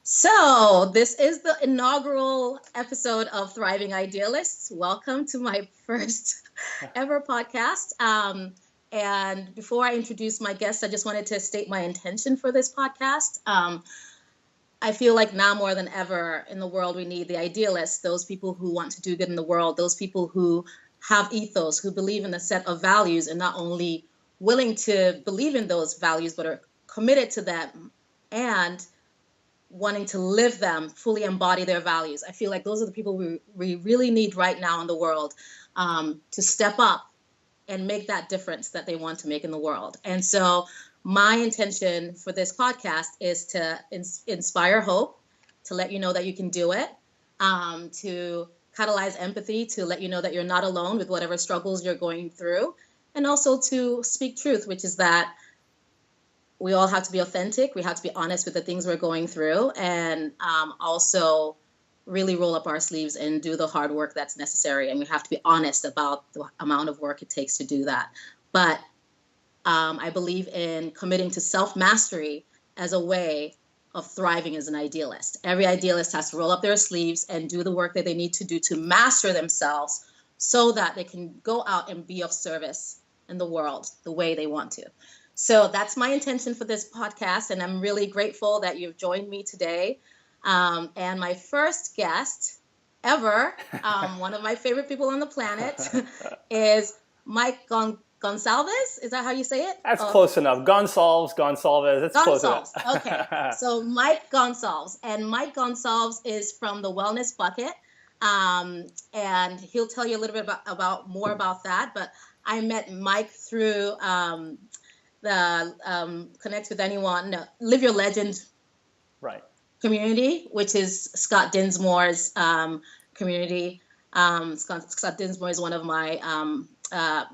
So, this is the inaugural episode of Thriving Idealists. Welcome to my first ever podcast. And before I introduce my guests, I just wanted to state my intention for this podcast. I feel like now more than ever in the world, we need the idealists, those people who want to do good in the world, those people who have ethos, who believe in a set of values and not only willing to believe in those values, but are committed to them and wanting to live them, fully embody their values. I feel like those are the people we really need right now in the world to step up and make that difference that they want to make in the world. And so my intention for this podcast is to inspire hope, to let you know that you can do it, to catalyze empathy, to let you know that you're not alone with whatever struggles you're going through, and also to speak truth, which is that we all have to be authentic. We have to be honest with the things we're going through, and also really roll up our sleeves and do the hard work that's necessary. And we have to be honest about the amount of work it takes to do that. But I believe in committing to self-mastery as a way of thriving as an idealist. Every idealist has to roll up their sleeves and do the work that they need to do to master themselves so that they can go out and be of service in the world the way they want to. So that's my intention for this podcast, and I'm really grateful that you've joined me today. And my first guest ever, one of my favorite people on the planet, is Mike Gonsalves. Is that how you say it? That's close enough. Gonsalves. It's close enough. Okay. So Mike Gonsalves. And Mike Gonsalves is from the Wellness Bucket. And he'll tell you a little bit about more about that. But I met Mike through the Connect with Anyone, Live Your Legend community, which is Scott Dinsmore's community. Scott Dinsmore is one of my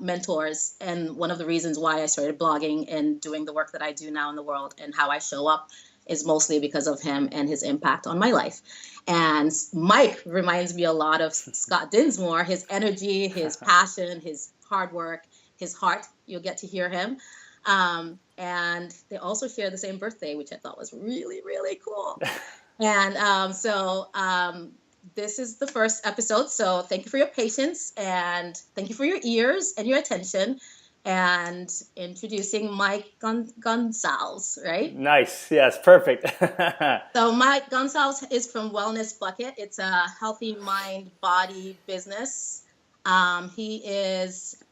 mentors, and one of the reasons why I started blogging and doing the work that I do now in the world and how I show up is mostly because of him and his impact on my life. And Mike reminds me a lot of Scott Dinsmore, his energy, his passion, his hard work, his heart. You'll get to hear him. And they also share the same birthday, which I thought was really, really cool. And so this is the first episode. So thank you for your patience, and thank you for your ears and your attention. And introducing Mike Gonsalves, right? Nice. Yes, perfect. So Mike Gonsalves is from Wellness Bucket. It's a healthy mind, body business. He is,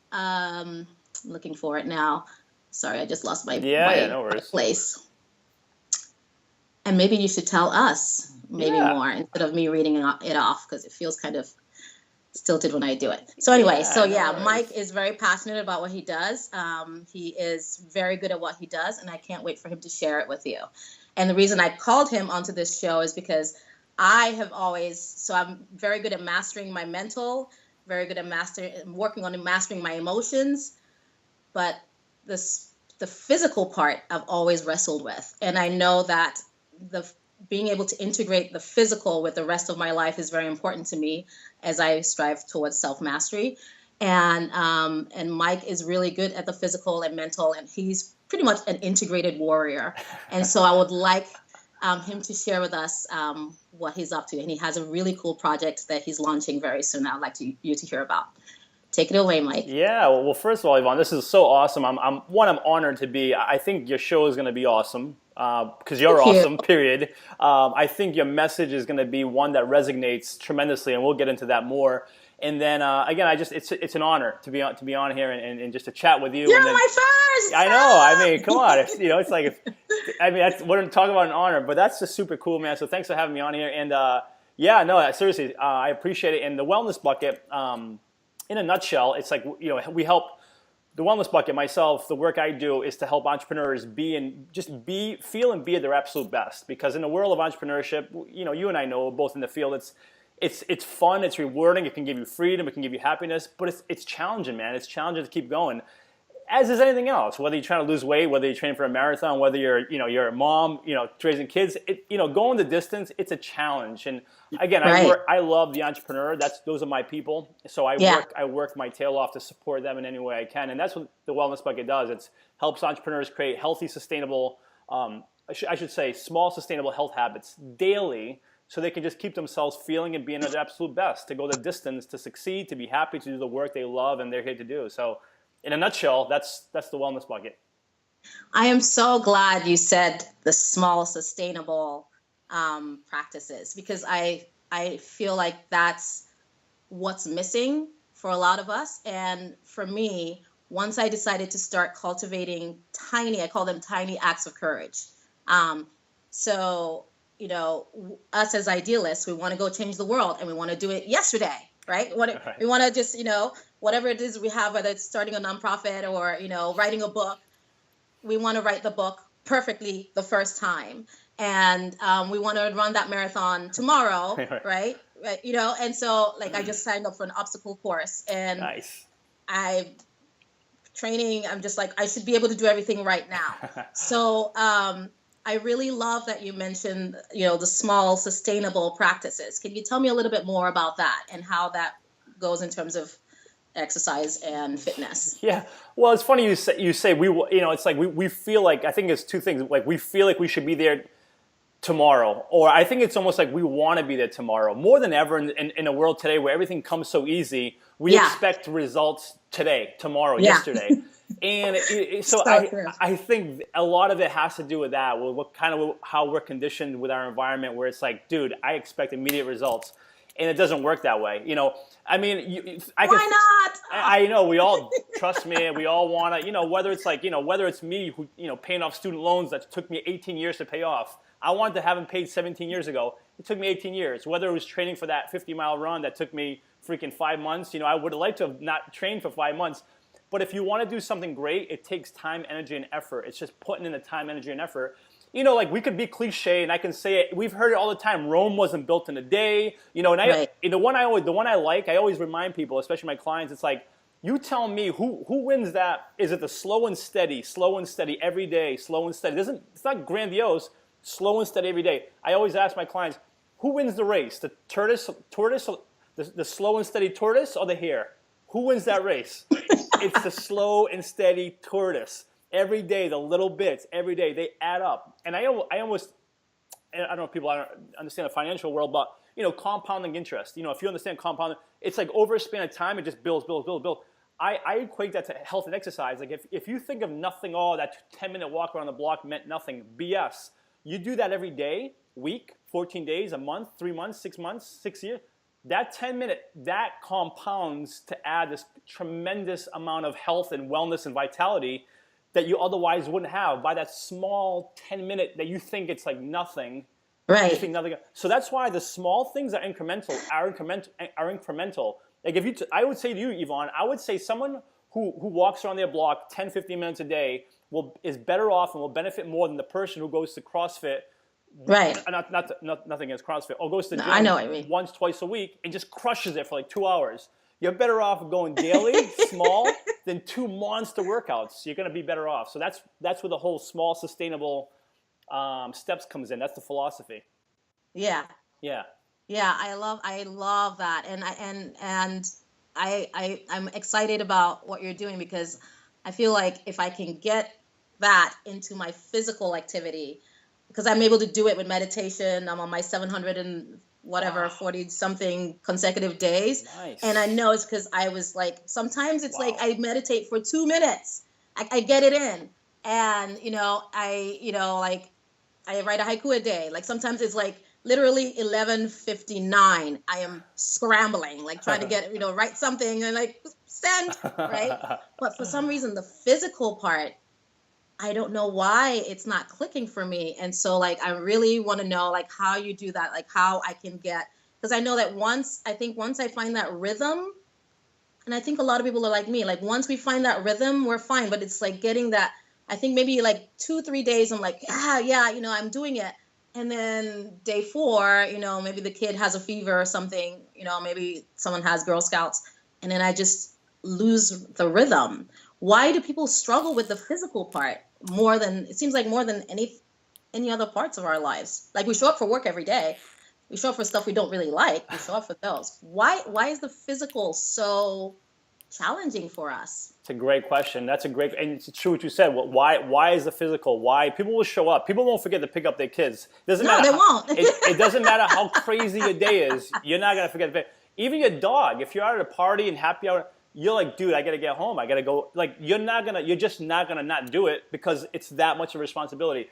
looking for it now. Sorry, I just lost my no worries. place. And maybe you should tell us more instead of me reading it off, because it feels kind of stilted when I do it. So anyway, Mike is very passionate about what he does. He is very good at what he does, and I can't wait for him to share it with you. And the reason I called him onto this show is because I'm very good at mastering my mental, very good at working on mastering my emotions, but the physical part I've always wrestled with. And I know that being able to integrate the physical with the rest of my life is very important to me as I strive towards self-mastery. And Mike is really good at the physical and mental, and he's pretty much an integrated warrior. And so I would like him to share with us what he's up to. And he has a really cool project that he's launching very soon I'd like you to hear about. Take it away, Mike. Yeah, well, first of all, Yvonne, this is so awesome. I'm honored to be. I think your show is going to be awesome because you're awesome, period. I think your message is going to be one that resonates tremendously, and we'll get into that more. And then, again, it's an honor to be on here and just to chat with you. You're my first! I know. I mean, come on. It's like, we're talking about an honor, but that's just super cool, man. So thanks for having me on here. And, seriously, I appreciate it. And the Wellness Bucket, in a nutshell, it's like, we help the Wellness Bucket, myself, the work I do is to help entrepreneurs feel and be at their absolute best. Because in the world of entrepreneurship, you and I know both in the field, it's fun, it's rewarding, it can give you freedom, it can give you happiness, but it's challenging, man. It's challenging to keep going. As is anything else, whether you're trying to lose weight, whether you're training for a marathon, whether you're a mom, raising kids, going the distance, it's a challenge. And again, right. I love the entrepreneur. Those are my people. So I work my tail off to support them in any way I can. And that's what the Wellness Bucket does. It helps entrepreneurs create healthy, sustainable I should say, small sustainable health habits daily, so they can just keep themselves feeling and being at their absolute best, to go the distance, to succeed, to be happy, to do the work they love and they're here to do. So in a nutshell, that's the wellness bucket. I am so glad you said the small sustainable practices, because I feel like that's what's missing for a lot of us. And for me, once I decided to start cultivating I call them tiny acts of courage. So, us as idealists, we want to go change the world, and we want to do it yesterday, right? We want to just, whatever it is we have, whether it's starting a nonprofit or, writing a book, we want to write the book perfectly the first time. And we want to run that marathon tomorrow, right? And so I just signed up for an obstacle course, and nice. I'm just like, I should be able to do everything right now. So I really love that you mentioned, the small sustainable practices. Can you tell me a little bit more about that and how that goes in terms of exercise and fitness? Yeah. Well, it's funny you say we, it's like we feel like, I think it's two things. Like, we feel like we should be there tomorrow, or I think it's almost like we want to be there tomorrow more than ever in a world today where everything comes so easy. We expect results today, tomorrow, yesterday. And I think a lot of it has to do with that, with what kind of how we're conditioned with our environment, where it's like, dude, I expect immediate results, and it doesn't work that way. I mean, why not? I know, we all, trust me, we all want to, whether it's whether it's me who, paying off student loans that took me 18 years to pay off. I wanted to have them paid 17 years ago. It took me 18 years. Whether it was training for that 50-mile run that took me freaking 5 months, I would have liked to have not trained for 5 months. But if you want to do something great, it takes time, energy, and effort. It's just putting in the time, energy, and effort. We could be cliche, and I can say it. We've heard it all the time. Rome wasn't built in a day. The one I like, I always remind people, especially my clients, it's like, you tell me who wins that. Is it the slow and steady every day, slow and steady? It's not grandiose. Slow and steady every day. I always ask my clients, who wins the race? The tortoise, the slow and steady tortoise, or the hare? Who wins that race? It's the slow and steady tortoise. Every day, the little bits, every day, they add up. And I almost, I don't know if people understand the financial world, but compounding interest. If you understand compounding, it's like over a span of time, it just builds. I equate that to health and exercise. Like, if you think of nothing, that 10-minute walk around the block meant nothing, BS. You do that every day, week, 14 days, a month, 3 months, 6 months, 6 years. That 10-minute, that compounds to add this tremendous amount of health and wellness and vitality that you otherwise wouldn't have by that small 10-minute that you think it's like nothing. Right. You think nothing. So that's why the small things are incremental. Like, I would say to you, Yvonne, I would say someone who walks around their block 10, 15 minutes a day is better off and will benefit more than the person who goes to CrossFit. Right. Nothing against CrossFit. Or goes to the I know what you gym mean. once, twice a week and just crushes it for like 2 hours. You're better off going daily, small, than 2 monster workouts. You're going to be better off. So that's where the whole small, sustainable steps comes in. That's the philosophy. Yeah. Yeah. Yeah, I love that, and I'm excited about what you're doing, because I feel like if I can get that into my physical activity, because I'm able to do it with meditation. I'm on my 700 and whatever, 40 something consecutive days. Nice. And I know it's because I was like, sometimes it's like I meditate for 2 minutes. I get it in. And, I write a haiku a day. Like, sometimes it's like literally 11:59. I am scrambling, like trying to get, write something and like send, right? But for some reason, the physical part, I don't know why it's not clicking for me. And so like, I really want to know like how you do that, like how I can get, because I know that once I find that rhythm, and I think a lot of people are like me, like once we find that rhythm, we're fine. But it's like getting that, I think maybe like 2-3 days, I'm like, I'm doing it. And then day 4, maybe the kid has a fever or something, maybe someone has Girl Scouts, and then I just lose the rhythm. Why do people struggle with the physical part more than any other parts of our lives? Like, we show up for work every day. We show up for stuff we don't really like. We show up for those. Why is the physical so challenging for us? It's a great question. That's a great, and it's true what you said. Why is the physical? Why people will show up? People won't forget to pick up their kids. Doesn't No, matter. they won't. It doesn't matter how crazy your day is. You're not gonna forget to pick. Even your dog. If you're out at a party and happy hour, you're like, dude, I gotta get home. I gotta go. Like you're just not gonna not do it because it's that much of a responsibility.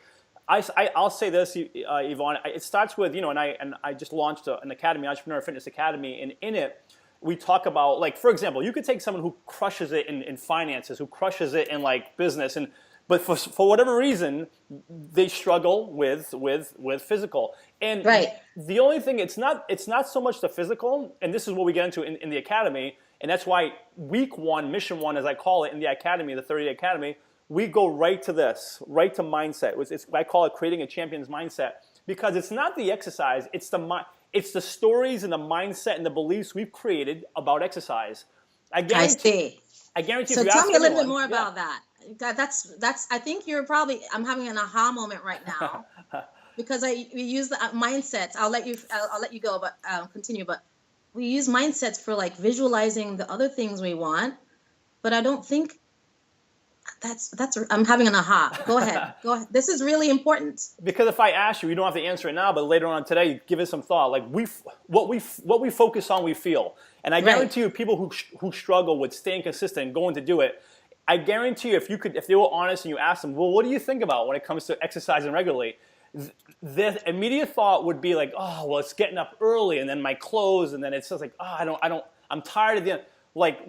I'll say this, Yvonne. It starts with and I just launched an academy, Entrepreneur Fitness Academy, and in it we talk about, like, for example, you could take someone who crushes it in finances, who crushes it in like business, but for whatever reason they struggle with physical. And the only thing, it's not so much the physical, and this is what we get into in the academy, and that's why week one, mission one, as I call it in the academy, the 30-day academy. We go right to this, right to mindset. I call it creating a champion's mindset, because it's not the exercise, it's the stories and the mindset and the beliefs we've created about exercise. I guarantee. So tell me a little bit more about that. That's. I think I'm having an aha moment right now, because we use the mindsets. I'll let you go, but continue. But we use mindsets for like visualizing the other things we want, but I don't think. I'm having an aha. Go ahead. This is really important. Because if I ask you don't have to answer it now, but later on today, give it some thought. Like what we focus on, we feel. And I guarantee you, people who struggle with staying consistent and going to do it, I guarantee you, if they were honest and you asked them, well, what do you think about when it comes to exercising regularly? Their immediate thought would be like, oh, well, it's getting up early, and then my clothes, and then it's just like, oh, I'm tired of the. Like,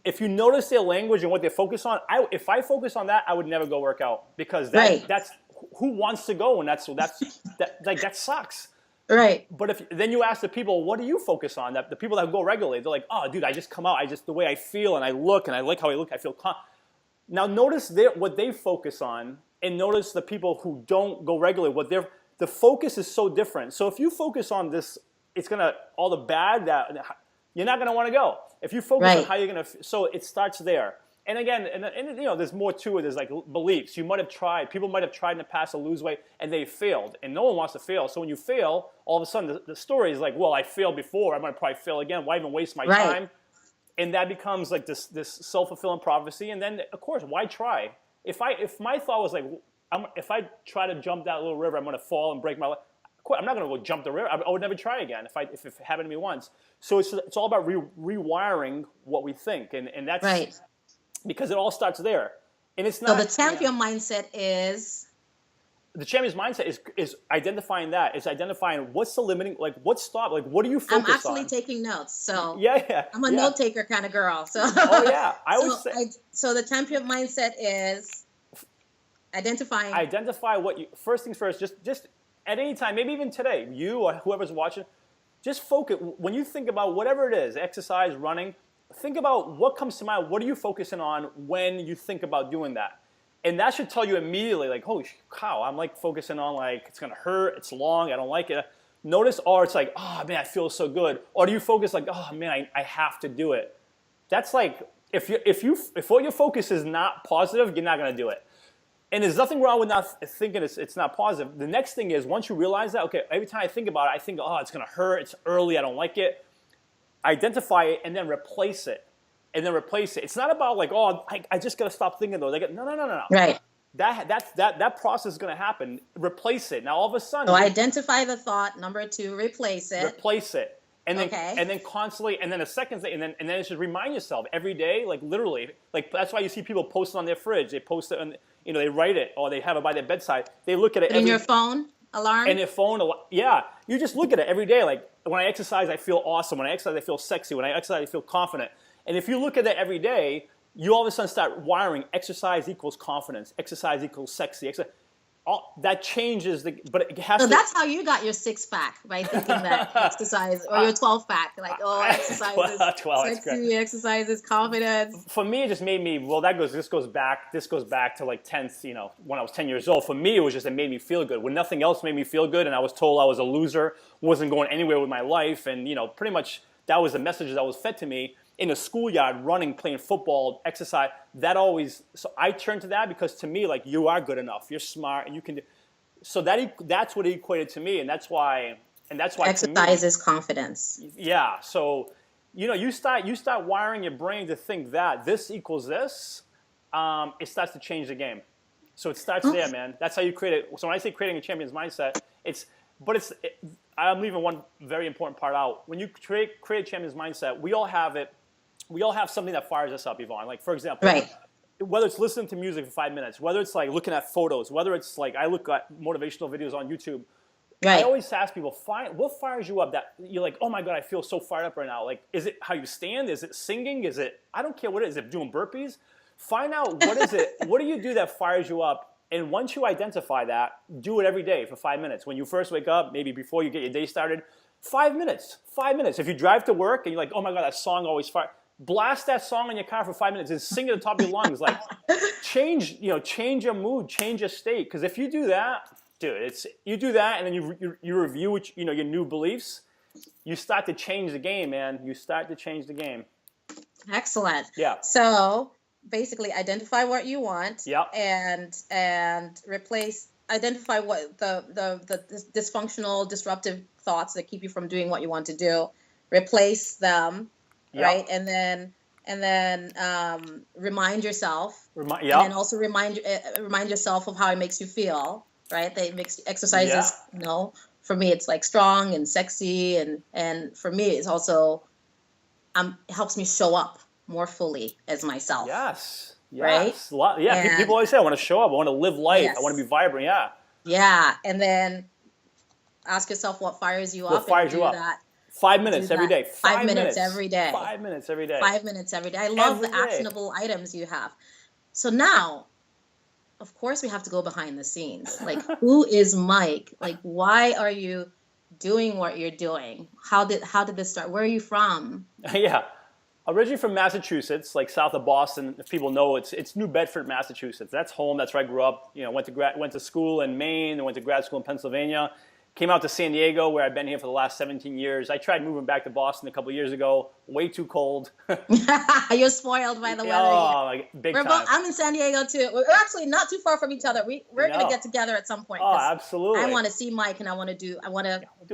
if you notice their language and what they focus on, if I focus on that, I would never go work out, because that's who wants to go, and that sucks. Right. But then you ask the people, what do you focus on? The people that go regularly, they're like, oh, dude, I just come out, the way I feel, and I look, and I like how I look, I feel calm. Now notice what they focus on, and notice the people who don't go regularly, the focus is so different. So if you focus on this, all the bad that. You're not going to want to go. If you focus on how you're going to, so it starts there. And again, and there's more to it. There's like beliefs. People might have tried in the past to lose weight, and they failed. And no one wants to fail. So when you fail, all of a sudden the story is like, well, I failed before, I'm going to probably fail again. Why even waste my time? And that becomes like this self-fulfilling prophecy. And then, of course, why try? If my thought was like, if I try to jump that little river, I'm going to fall and break my leg. I'm not going to go jump the river. I would never try again if it happened to me once. So it's all about rewiring what we think, and that's because it all starts there. And it's not. So the champion mindset is. The champion's mindset is identifying that. It's identifying what's the limiting, like what's stop, like what do you focus on? I'm actually taking notes, so yeah. I'm a note taker kind of girl. So oh yeah, I would say. So the champion mindset is identifying. Identify what you first things first. Just. At any time, maybe even today, you or whoever's watching, just focus. When you think about whatever it is, exercise, running, think about what comes to mind. What are you focusing on when you think about doing that? And that should tell you immediately, like, holy cow, I'm like focusing on like, it's going to hurt, it's long, I don't like it. Notice, or it's like, oh man, I feel so good. Or do you focus like, oh man, I have to do it. That's like, if what your focus is not positive, you're not going to do it. And there's nothing wrong with not thinking it's not positive. The next thing is, once you realize that, okay, every time I think about it, I think, oh, it's going to hurt, it's early, I don't like it. Identify it and then replace it. It's not about like, oh, I just got to stop thinking those. No. Right. That process is going to happen. Replace it. Now, all of a sudden. So identify the thought. Number 2, replace it. And then constantly, and then a second thing, and then it's just remind yourself every day, like literally, like that's why you see people post it on their fridge. They post it on, they write it, or they have it by their bedside. They look at it. In your phone alarm. In your phone, yeah. You just look at it every day. Like when I exercise, I feel awesome. When I exercise, I feel sexy. When I exercise, I feel confident. And if you look at that every day, you all of a sudden start wiring exercise equals confidence. Exercise equals sexy. That changes but it has to. So that's how you got your 6-pack, by thinking that exercise, or your 12-pack, like, exercise is sexy, exercise is confidence. For me, it just made me, this goes back to like 10th, when I was 10 years old. For me, it made me feel good. When nothing else made me feel good, and I was told I was a loser, wasn't going anywhere with my life, and pretty much that was the message that was fed to me. In a schoolyard, running, playing football, exercise, so I turned to that, because to me, like, you are good enough, you're smart, and you can do. So that's what it equated to me, and that's why exercise is confidence. Yeah. So you start wiring your brain to think that this equals this. It starts to change the game. So it starts there, man. That's how you create it. So when I say creating a champion's mindset, I'm leaving one very important part out. When you create a champion's mindset, we all have it. We all have something that fires us up, Yvonne. Like, for example, Right. whether it's listening to music for 5 minutes, whether it's like looking at photos, whether it's like I look at motivational videos on YouTube. Right. I always ask people, what fires you up that you're like, oh my God, I feel so fired up right now. Like, is it how you stand? Is it singing? Is it, I don't care what it is. Is it doing burpees? Find out what is it, what do you do that fires you up? And once you identify that, do it every day for 5 minutes. When you first wake up, maybe before you get your day started, 5 minutes, 5 minutes. If you drive to work and you're like, oh my God, that song always fires. Blast that song in your car for 5 minutes and sing it at the top of your lungs. Like, change your mood, change your state. Because if you do that, dude, you do that, and then you review your new beliefs. You start to change the game, man. You start to change the game. Excellent. Yeah. So basically, identify what you want. Yep. And identify what the dysfunctional, disruptive thoughts that keep you from doing what you want to do. Replace them. Yep. Right. And then remind yourself. Yep. And then also remind yourself of how it makes you feel. Right. They makes exercises. Yeah. For me, it's like strong and sexy, and for me, it's also it helps me show up more fully as myself. Yes. Right. Yeah. People always say, I want to show up. I want to live life. Yes. I want to be vibrant. Yeah. Yeah. And then ask yourself what fires you up. What fires you up? That. 5 minutes every day. 5 minutes every day. 5 minutes every day. 5 minutes every day. I love the actionable items you have. So now, of course, we have to go behind the scenes. Like, who is Mike? Like, why are you doing what you're doing? How did this start? Where are you from? Yeah. Originally from Massachusetts, like south of Boston. If people know, it's New Bedford, Massachusetts. That's home. That's where I grew up. Went to school in Maine. And went to grad school in Pennsylvania. Came out to San Diego, where I've been here for the last 17 years. I tried moving back to Boston a couple of years ago. Way too cold. You're spoiled by the weather. Oh, like, big time. I'm in San Diego too. We're actually not too far from each other. We're gonna get together at some point. Oh, absolutely. I want to see Mike, and I want to do a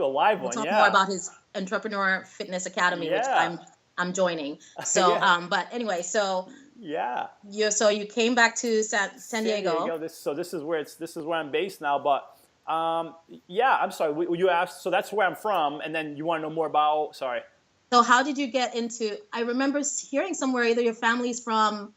live one. Talk more about his Entrepreneur Fitness Academy, which I'm joining. So, but anyway, so you came back to San Diego. This is where I'm based now, but. I'm sorry. You asked, so that's where I'm from, and then you want to know more about. Sorry. So how did you get into? I remember hearing somewhere either your family's from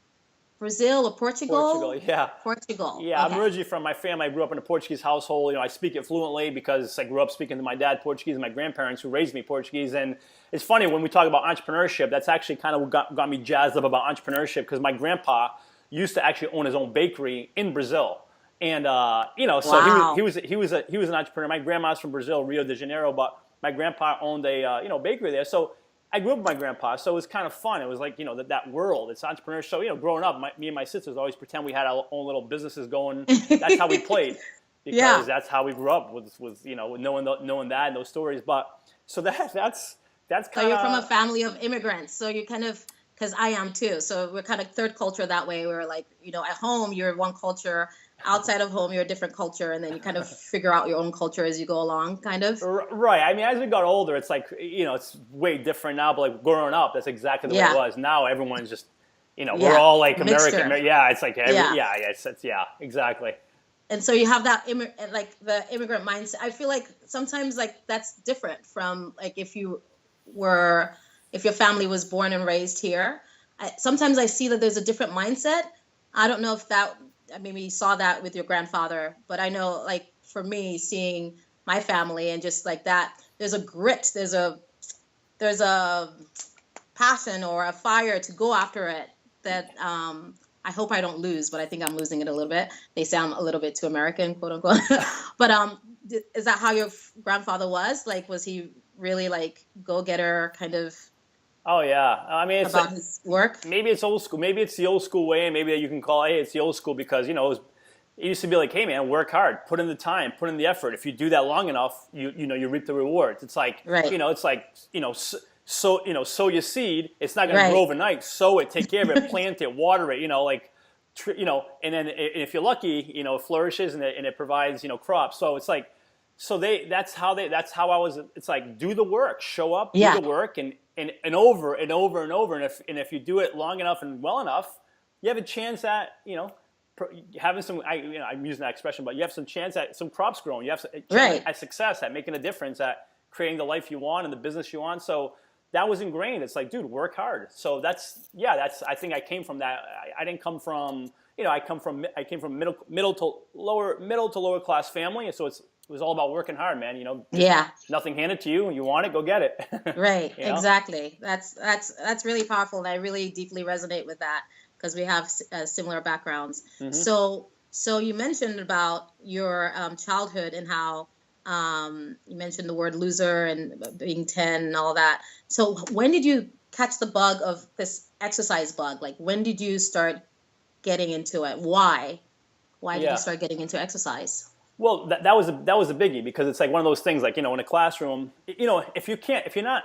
Brazil or Portugal. Portugal. Yeah, okay. I'm originally from my family. I grew up in a Portuguese household. I speak it fluently because I grew up speaking to my dad Portuguese and my grandparents who raised me Portuguese. And it's funny when we talk about entrepreneurship. That's actually kind of what got me jazzed up about entrepreneurship because my grandpa used to actually own his own bakery in Brazil. And so he was an entrepreneur. My grandma's from Brazil, Rio de Janeiro, but my grandpa owned a bakery there. So I grew up with my grandpa, so it was kind of fun. It was like that world. It's entrepreneurship. So growing up, me and my sisters always pretend we had our own little businesses going. That's how we played because that's how we grew up with knowing that and those stories. But so that's kind of. So you're from a family of immigrants. So you're kind of, because I am too. So we're kind of third culture that way. We're like at home you're one culture. Outside of home, you're a different culture, and then you kind of figure out your own culture as you go along, kind of. Right. I mean, as we got older, it's like, it's way different now, but like growing up, that's exactly the way it was. Now everyone's just, we're all like American. Yeah, it's like, exactly. And so you have that, the immigrant mindset. I feel like sometimes like that's different from like if your family was born and raised here. Sometimes I see that there's a different mindset. I don't know if maybe you saw that with your grandfather, but I know like for me seeing my family and just like that, there's a grit, there's a passion or a fire to go after it that I hope I don't lose, but I think I'm losing it a little bit. They sound a little bit too American, quote unquote. But is that how your grandfather was? Like, was he really like go-getter kind of? Oh yeah, I mean, it's about his work. Maybe it's old school. Maybe it's the old school way, and maybe you can call it, hey, it's the old school because it used to be like, hey man, work hard, put in the time, put in the effort. If you do that long enough, you reap the rewards. It's like it's like sow your seed. It's not going to grow overnight. Sow it, take care of it, plant it, water it. And then if you're lucky, it flourishes and it provides crops. So it's like. so that's how I was. It's like, do the work, show up, do Yeah. the work, and over and over and over. And if you do it long enough and well enough, you have a chance at, having some. I'm using that expression, but you have some chance at some crops growing. You have a chance at success, at making a difference, at creating the life you want and the business you want. So that was ingrained. It's like, dude, work hard. So that's I think I came from that. I didn't come from, I came from middle to lower class family, and so it was all about working hard, man. Yeah. Nothing handed to you. You want it, go get it. Right. Exactly. That's really powerful, and I really deeply resonate with that because we have similar backgrounds. Mm-hmm. So you mentioned about your childhood and how you mentioned the word loser and being 10 and all that. So when did you catch the bug of this exercise bug? Like, when did you start getting into it? Why did you start getting into exercise? Well, that was a biggie, because it's like one of those things, like, in a classroom, if you're not,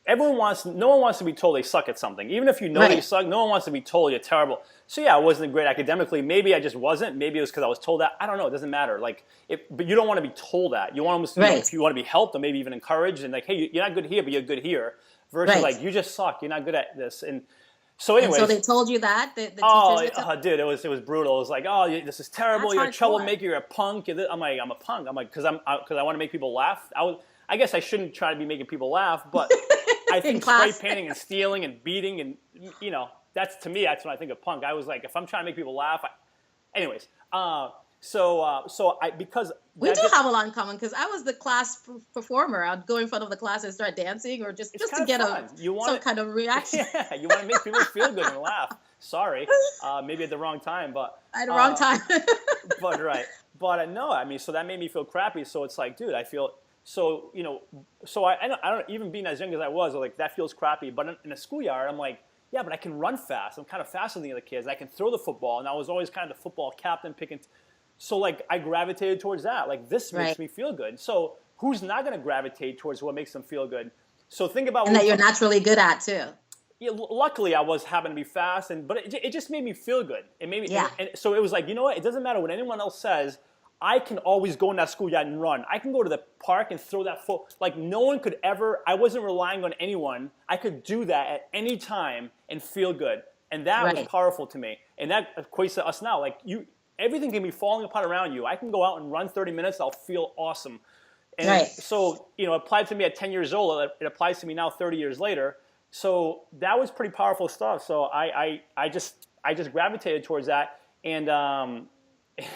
no one wants to be told they suck at something. Even if you know you suck, no one wants to be told you're terrible. So yeah, I wasn't great academically. Maybe I just wasn't. Maybe it was because I was told that. I don't know. It doesn't matter. But you don't want to be told that. You want to, if you want to be helped or maybe even encouraged, and like, hey, you're not good here, but you're good here. Versus like, you just suck. You're not good at this. And so anyway. So they told you that? The Dude, it was brutal. It was like, oh, this is terrible. You're a troublemaker. You're a punk. I'm like, I'm a punk. I'm like, because I want to make people laugh. I guess I shouldn't try to be making people laugh, but I think spray painting and stealing and beating and, that's when I think of punk. I was like, if I'm trying to make people laugh, because we do have a lot in common, because I was the class performer. I'd go in front of the class and start dancing, or just to get some kind of reaction. Yeah, you want to make people feel good and laugh. Sorry, maybe at the wrong time, but at the wrong time. but no, I mean, so that made me feel crappy. So it's like, dude, I feel. So, I don't, even being as young as I was like, that feels crappy. But in a schoolyard, I'm like, yeah, but I can run fast. I'm kind of faster than the other kids. I can throw the football. And I was always kind of the football captain picking. So, like, I gravitated towards that. Like, this makes me feel good. So who's not going to gravitate towards what makes them feel good? So think about. And that you're naturally good at, too. Yeah, luckily I was happened to be fast, but it just made me feel good. It made me, and so it was like, what? It doesn't matter what anyone else says. I can always go in that schoolyard and run. I can go to the park and throw that like, no one could ever. I wasn't relying on anyone. I could do that at any time and feel good, and that was powerful to me. And that equates to us now. Like, everything can be falling apart around you. I can go out and run 30 minutes. I'll feel awesome. And so, it applied to me at 10 years old. It applies to me now 30 years later. So that was pretty powerful stuff. So I just gravitated towards that, and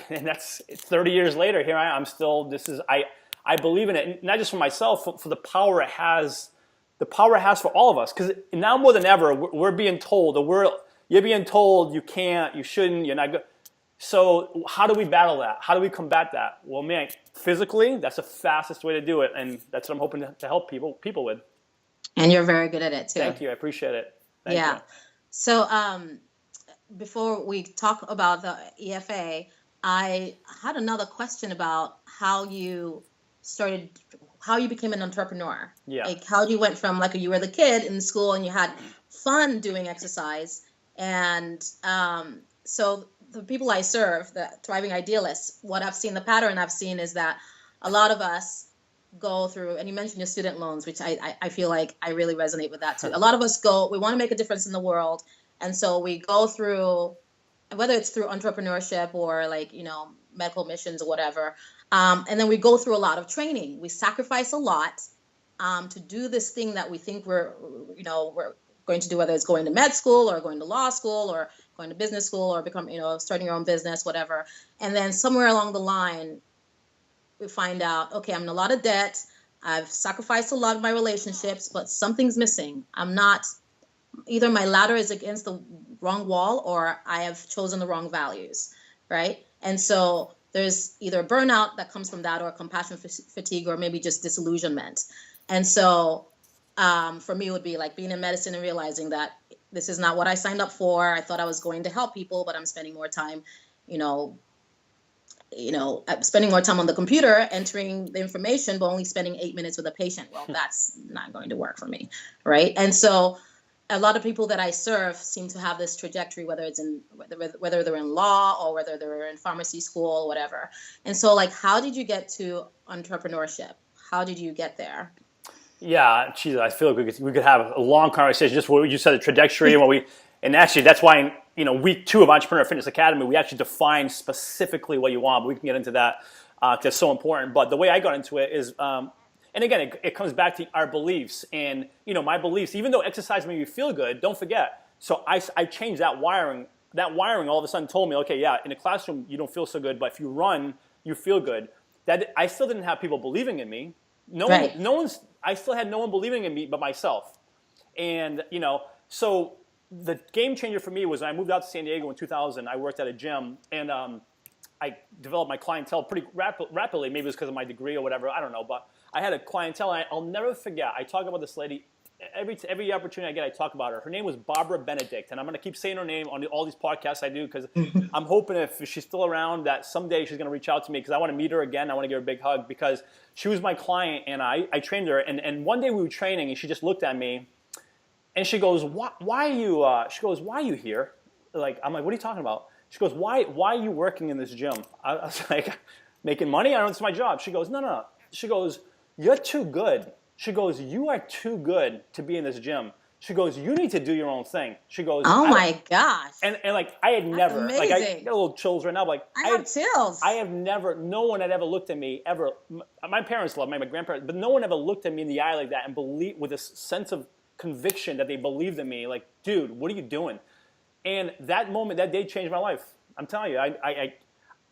that's 30 years later. Here I'm still. I believe in it, not just for myself, for the power it has. The power it has for all of us. Because now more than ever, we're being told you're being told you can't, you shouldn't, you're not good. So how do we battle that? How do we combat that? Well, man, physically, that's the fastest way to do it, and that's what I'm hoping to help people with. And you're very good at it too. Thank you. I appreciate it. Thank you. So before we talk about the EFA, I had another question about how you became an entrepreneur. Yeah. Like, how you went from, like, you were the kid in school and you had fun doing exercise. And so the people I serve, the Thriving Idealists, what I've seen, the pattern I've seen is that a lot of us go through, and you mentioned your student loans, which I feel like I really resonate with that too. A lot of us we want to make a difference in the world. And so we go through, whether it's through entrepreneurship or, like, medical missions or whatever. And then we go through a lot of training. We sacrifice a lot to do this thing that we think we're going to do, whether it's going to med school or going to law school or going to business school or starting your own business, whatever. And then somewhere along the line, we find out, okay, I'm in a lot of debt. I've sacrificed a lot of my relationships, but something's missing. Either my ladder is against the wrong wall or I have chosen the wrong values, right? And so there's either burnout that comes from that, or compassion fatigue, or maybe just disillusionment. And so for me, it would be like being in medicine and realizing that this is not what I signed up for. I thought I was going to help people, but I'm spending more time, spending more time on the computer entering the information, but only spending 8 minutes with a patient. Well, that's not going to work for me, right? And so a lot of people that I serve seem to have this trajectory, whether it's in whether they're in law or whether they're in pharmacy school or whatever. And so, like, how did you get to entrepreneurship? How did you get there? Yeah, geez, I feel like we could have a long conversation just what you said, the trajectory and and actually that's why week 2 of Entrepreneur Fitness Academy we actually define specifically what you want. But we can get into that because it's so important. But the way I got into it is, and again, it comes back to our beliefs and my beliefs. Even though exercise made me feel good, don't forget. So I changed that wiring. That wiring all of a sudden told me, okay, yeah, in the classroom you don't feel so good, but if you run, you feel good. That I still didn't have people believing in me. I still had no one believing in me but myself. And, so the game changer for me was when I moved out to San Diego in 2000, I worked at a gym and I developed my clientele pretty rapidly. Maybe it was because of my degree or whatever, I don't know. But I had a clientele and I'll never forget. I talk about this lady. Every opportunity I get, I talk about her. Her name was Barbara Benedict, and I'm going to keep saying her name on all these podcasts I do because I'm hoping if she's still around that someday she's going to reach out to me because I want to meet her again. I want to give her a big hug because she was my client, and I trained her. And one day we were training, and she just looked at me, and she goes, "Why are you?" She goes, "Why are you here?" I'm like, "What are you talking about?" She goes, "Why are you working in this gym?" I was like, "Making money? I don't know. It's my job." She goes, "No." She goes, "You're too good." She goes, "You are too good to be in this gym." She goes, "You need to do your own thing." She goes, "Oh my gosh!" And like I had never, amazing. like I got a little chills right now. But I have chills. I have never, no one had ever looked at me ever. My parents loved me, my grandparents, but no one ever looked at me in the eye like that and believed with this sense of conviction that they believed in me. Like, dude, what are you doing? And that moment, that day, changed my life. I'm telling you,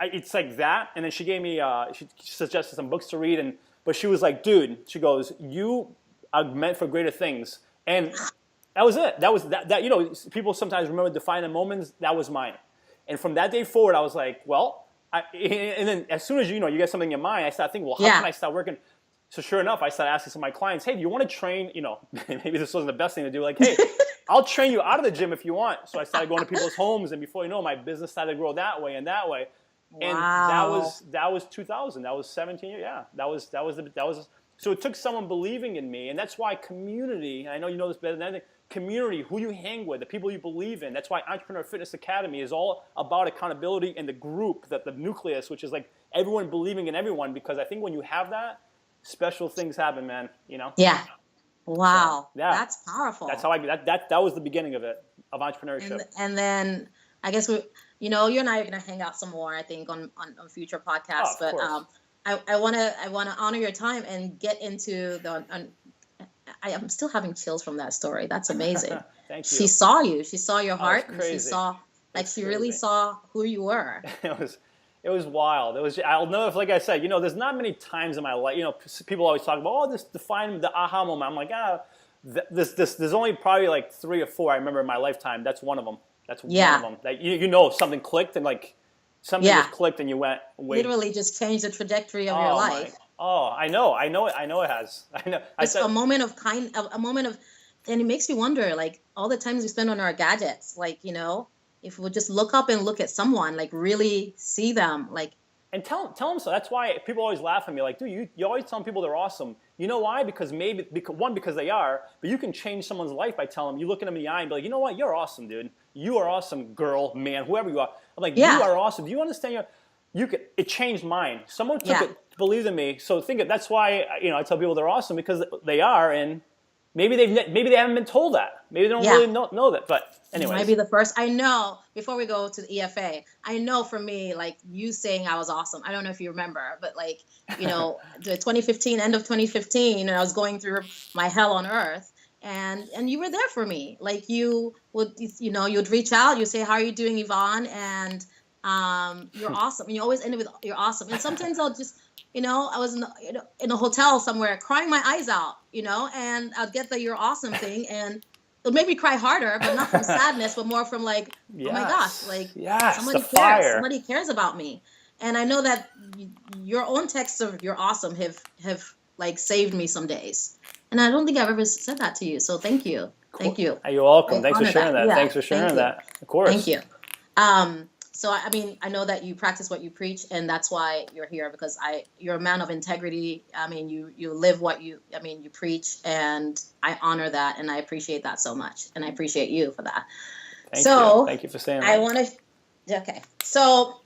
it's like that. And then she gave me, she suggested some books to read But she was like, dude, she goes, you are meant for greater things. And that was it. That was that people sometimes remember defining moments. That was mine. And from that day forward, I was like, well, and then as soon as you get something in your mind, I started thinking, well, how can I start working? So sure enough, I started asking some of my clients, hey, do you want to train? Maybe this wasn't the best thing to do. Like, hey, I'll train you out of the gym if you want. So I started going to people's homes, and before you know, my business started to grow that way and that way. And wow. that was 2000. That was 17 years. Yeah, that was. So it took someone believing in me, and that's why community. And I know you know this better than anything. Community, who you hang with, the people you believe in. That's why Entrepreneur Fitness Academy is all about accountability and the group, that the nucleus, which is like everyone believing in everyone. Because I think when you have that, special things happen, man. Yeah. Wow. So, yeah. That's powerful. That's how that was the beginning of entrepreneurship. And then I guess you and I are gonna hang out some more, I think, on future podcasts. But I wanna honor your time and get into I am still having chills from that story. That's amazing. Thank you. She saw you. She saw your heart, and crazy. she saw she really saw who you were. It was wild. I'll never, like I said, there's not many times in my life, people always talk about, this define the aha moment. I'm like, there's only probably like 3 or 4 I remember in my lifetime. That's one of them. That's one of them. That something clicked and like something just clicked and you went, wait. Literally just changed the trajectory of your life. I know it has. I know. It's a moment of and it makes you wonder, like, all the times we spend on our gadgets, like, if we just look up and look at someone, like, really see them, like. And tell them so. That's why people always laugh at me, like, dude, you always tell people they're awesome. You know why? Because because they are, but you can change someone's life by telling them, you look at them in the eye and be like, you know what? You're awesome, dude. You are awesome, girl, man, whoever you are. I'm like, you are awesome. Do you understand? It changed mine. Someone took it, believed in me. So that's why I tell people they're awesome, because they are, and maybe they haven't been told that. Maybe they don't really know that. But anyways, might be the first. I know. Before we go to the EFA, I know for me, like, you saying I was awesome. I don't know if you remember, but like, the 2015, end of 2015, and I was going through my hell on earth. And you were there for me. Like, you would, you'd reach out, you say, how are you doing, Yvonne? And you're awesome. And you always end it with, you're awesome. And sometimes I'll just, I was in a hotel somewhere crying my eyes out, and I'd get the you're awesome thing, and it made me cry harder, but not from sadness, but more from like, oh my gosh, like, somebody cares. Fire. Somebody cares about me. And I know that your own texts of you're awesome have like saved me some days. And I don't think I've ever said that to you. So thank you. Thank you. You're welcome. Thanks for sharing that. Yeah, thanks for sharing that. Of course. Thank you. So I mean, I know that you practice what you preach, and that's why you're here, because you're a man of integrity. I mean, you live what you preach, and I honor that, and I appreciate that so much, and I appreciate you for that. Thank you. So Thank you for saying I that. want to, okay. So,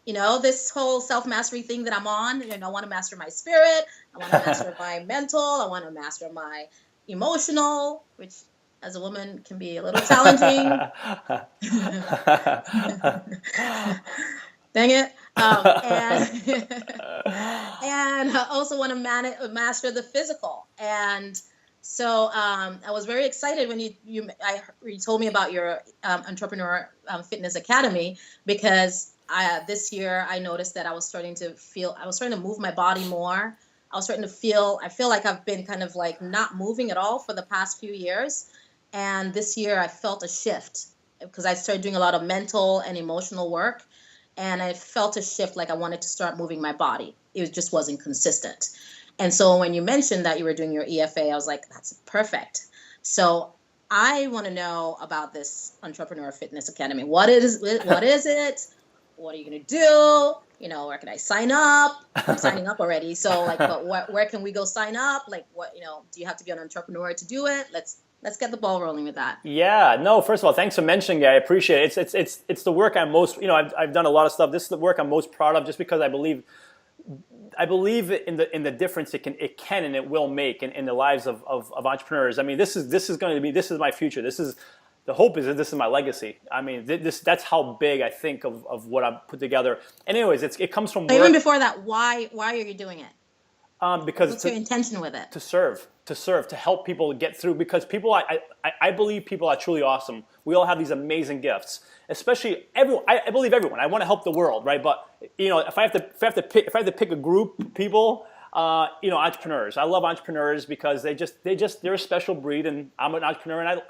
this whole self-mastery thing that I'm on, I want to master my spirit. I want to master my mental. I want to master my emotional, which as a woman can be a little challenging. Dang it. And I also want to master the physical. And so I was very excited when you told me about your Entrepreneur Fitness Academy, because this year I noticed that I was starting to move my body more. I feel like I've been kind of like not moving at all for the past few years. And this year I felt a shift because I started doing a lot of mental and emotional work. And I felt a shift, like I wanted to start moving my body. It just wasn't consistent. And so when you mentioned that you were doing your EFA, I was like, that's perfect. So I want to know about this Entrepreneur Fitness Academy. What is it? What are you going to do? Where can I sign up? I'm signing up already. So but where can we go sign up? Like do you have to be an entrepreneur to do it? Let's get the ball rolling with that. Yeah, no, first of all, thanks for mentioning it. I appreciate it. It's the work I'm most, I've done a lot of stuff. This is the work I'm most proud of, just because I believe in the difference it can and it will make in the lives of entrepreneurs. I mean, this is my future. The hope is that this is my legacy. I mean, that's how big I think of what I've put together. And anyways, it comes from work. Even before that, why are you doing it? Because what's your intention with it? To serve, to help people get through. Because people, I believe people are truly awesome. We all have these amazing gifts, especially everyone. I believe everyone. I want to help the world, right? But if I have to pick a group of people, entrepreneurs. I love entrepreneurs because they're a special breed, and I'm an entrepreneur. And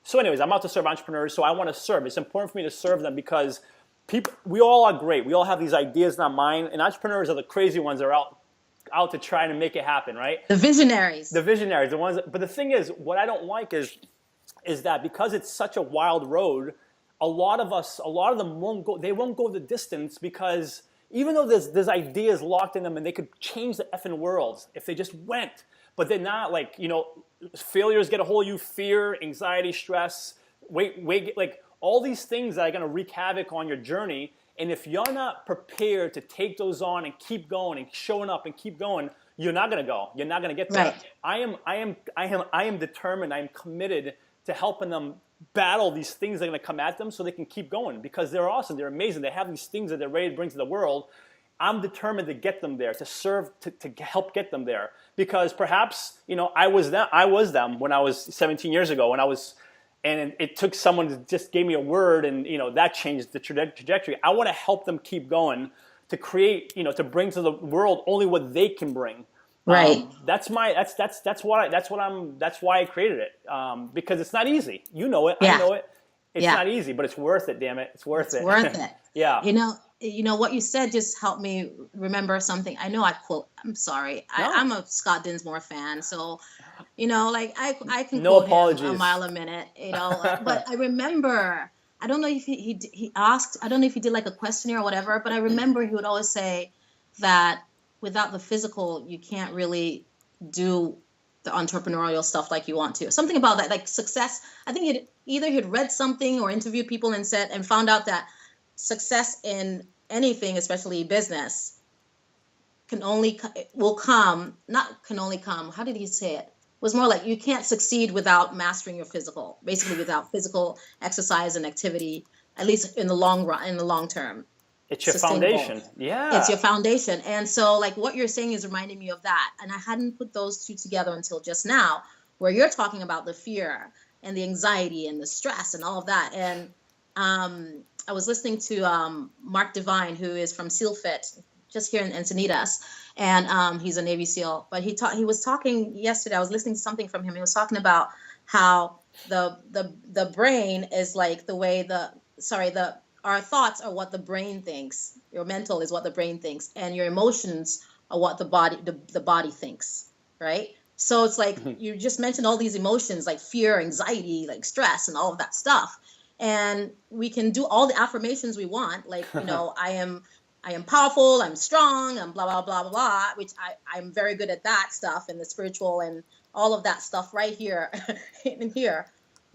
so anyways, I'm out to serve entrepreneurs. So I want to serve. It's important for me to serve them because we all are great. We all have these ideas in our mind, and entrepreneurs are the crazy ones that are out to try to make it happen, right? The visionaries, the ones. But the thing is, what I don't like is that because it's such a wild road, a lot of them won't go. They won't go the distance because even though there's ideas locked in them and they could change the effing world if they just went, but they're not failures get a hold of you, fear, anxiety, stress, weight, like all these things that are going to wreak havoc on your journey. And if you're not prepared to take those on and keep going and showing up and keep going, you're not going to go. You're not going to get there. Right. I am determined. I am committed to helping them battle these things that are going to come at them so they can keep going, because they're awesome. They're amazing. They have these things that they're ready to bring to the world. I'm determined to get them there, to serve, to help get them there. Because perhaps, I was them when I was 17 years ago, and it took someone to just gave me a word, and that changed the trajectory. I want to help them keep going, to create, to bring to the world only what they can bring. Right. That's why I created it. Because it's not easy. You know it. Yeah. I know it. It's not easy, but it's worth it. Damn it, it's worth it. Worth it. Yeah. What you said just helped me remember something. I know I'm sorry. No. I'm a Scott Dinsmore fan, so I can No quote apologies. him a mile a minute. But I remember. I don't know if he asked. I don't know if he did like a questionnaire or whatever. But I remember he would always say that without the physical, you can't really do the entrepreneurial stuff like you want to. Something about that, like success. I think he'd read something or interviewed people and found out that success in anything, especially business, will come. Not can only come. How did he say it? It was more like you can't succeed without mastering your physical. Basically, without physical exercise and activity, at least in the long run, in the long term. It's your foundation. Yeah. It's your foundation. And so what you're saying is reminding me of that. And I hadn't put those two together until just now, where you're talking about the fear and the anxiety and the stress and all of that. And I was listening to Mark Devine, who is from SEAL Fit, just here in Encinitas. And he's a Navy SEAL. But he was talking yesterday. I was listening to something from him. He was talking about how the brain is like the way our thoughts are what the brain thinks. Your mental is what the brain thinks, and your emotions are what the body thinks, right? So it's like you just mentioned all these emotions like fear, anxiety, like stress, and all of that stuff. and we can do all the affirmations we want. Like, I am powerful, I'm strong, I'm blah, blah, blah, blah, blah, which I'm very good at that stuff and the spiritual and all of that stuff right here in here.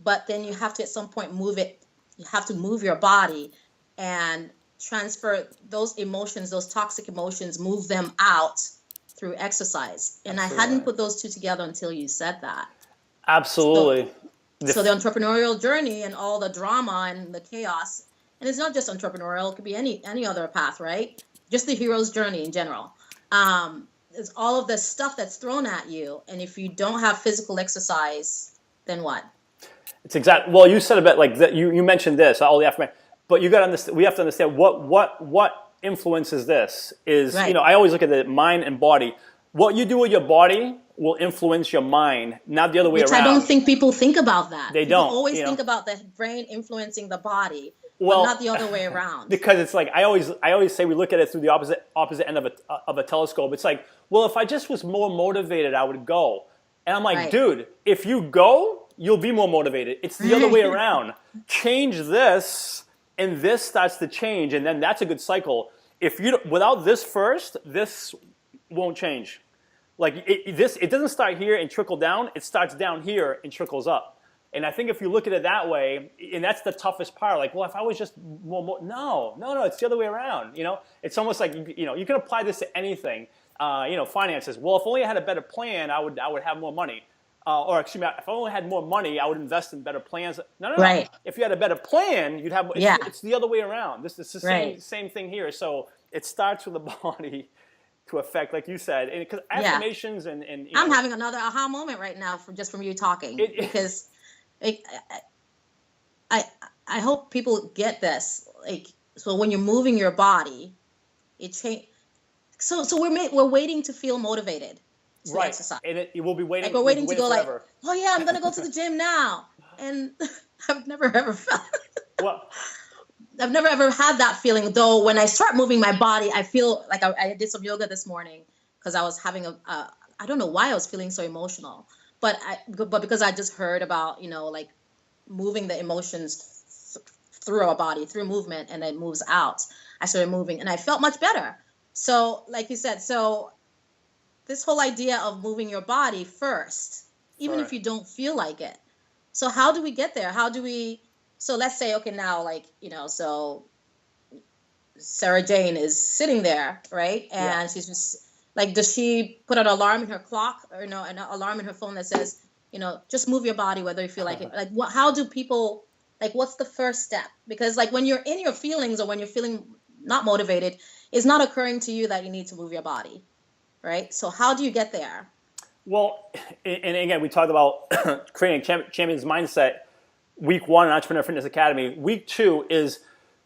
But then you have to at some point move it. You have to move your body and transfer those emotions, those toxic emotions, move them out through exercise. And Absolutely. I hadn't put those two together until you said that. Absolutely. So the entrepreneurial journey and all the drama and the chaos, and it's not just entrepreneurial, it could be any other path, right? Just the hero's journey in general. It's all of the stuff that's thrown at you. And if you don't have physical exercise, then what? It's exactly. Well, you said a bit like that. You mentioned this, all the affirmation, but you got to understand. We have to understand what influences this is. Right. I always look at the mind and body. What you do with your body will influence your mind, not the other way Which around. I don't think people think about that. They people don't. always think about the brain influencing the body, well, but not the other way around. Because it's like I always say we look at it through the opposite end of a telescope. It's like, well, if I just was more motivated, I would go. And I'm like, Right. dude, if you go, you'll be more motivated. It's the other way around. Change this, and this starts to change, and then that's a good cycle. If you without this first, this won't change. Like it doesn't start here and trickle down. It starts down here and trickles up. And I think if you look at it that way, and that's the toughest part. Like, well, if I was just more no, it's the other way around. It's almost like you can apply this to anything. Finances. Well, if only I had a better plan, I would have more money. Or excuse me, if I only had more money, I would invest in better plans. No. Right. If you had a better plan, you'd have. Yeah. It's the other way around. This is the Right. same thing here. So it starts with the body to affect, like you said, and because affirmations and I'm having another aha moment right now from you talking because I hope people get this. Like, so when you're moving your body, it change. So we're waiting to feel motivated to right. exercise. And it will be waiting. Like we're waiting to go forever. like, oh yeah, I'm gonna go to the gym now, and I've never ever felt. Well, I've never ever had that feeling, though. When I start moving my body, I feel like I did some yoga this morning because I was having I don't know why I was feeling so emotional, but because I just heard about like moving the emotions through our body through movement, and it moves out. I started moving, and I felt much better. So, like you said, this whole idea of moving your body first, even if you don't feel like it. So how do we get there? So let's say, okay, now so Sarah Jane is sitting there, right? And she's just like, does she put an alarm in her clock or an alarm in her phone that says, just move your body whether you feel like it? Like how do people, what's the first step? Because when you're in your feelings or when you're feeling not motivated, it's not occurring to you that you need to move your body, right? So how do you get there? Well, and again, we talked about creating a champion's mindset. Week 1 in Entrepreneur Fitness Academy. Week 2 is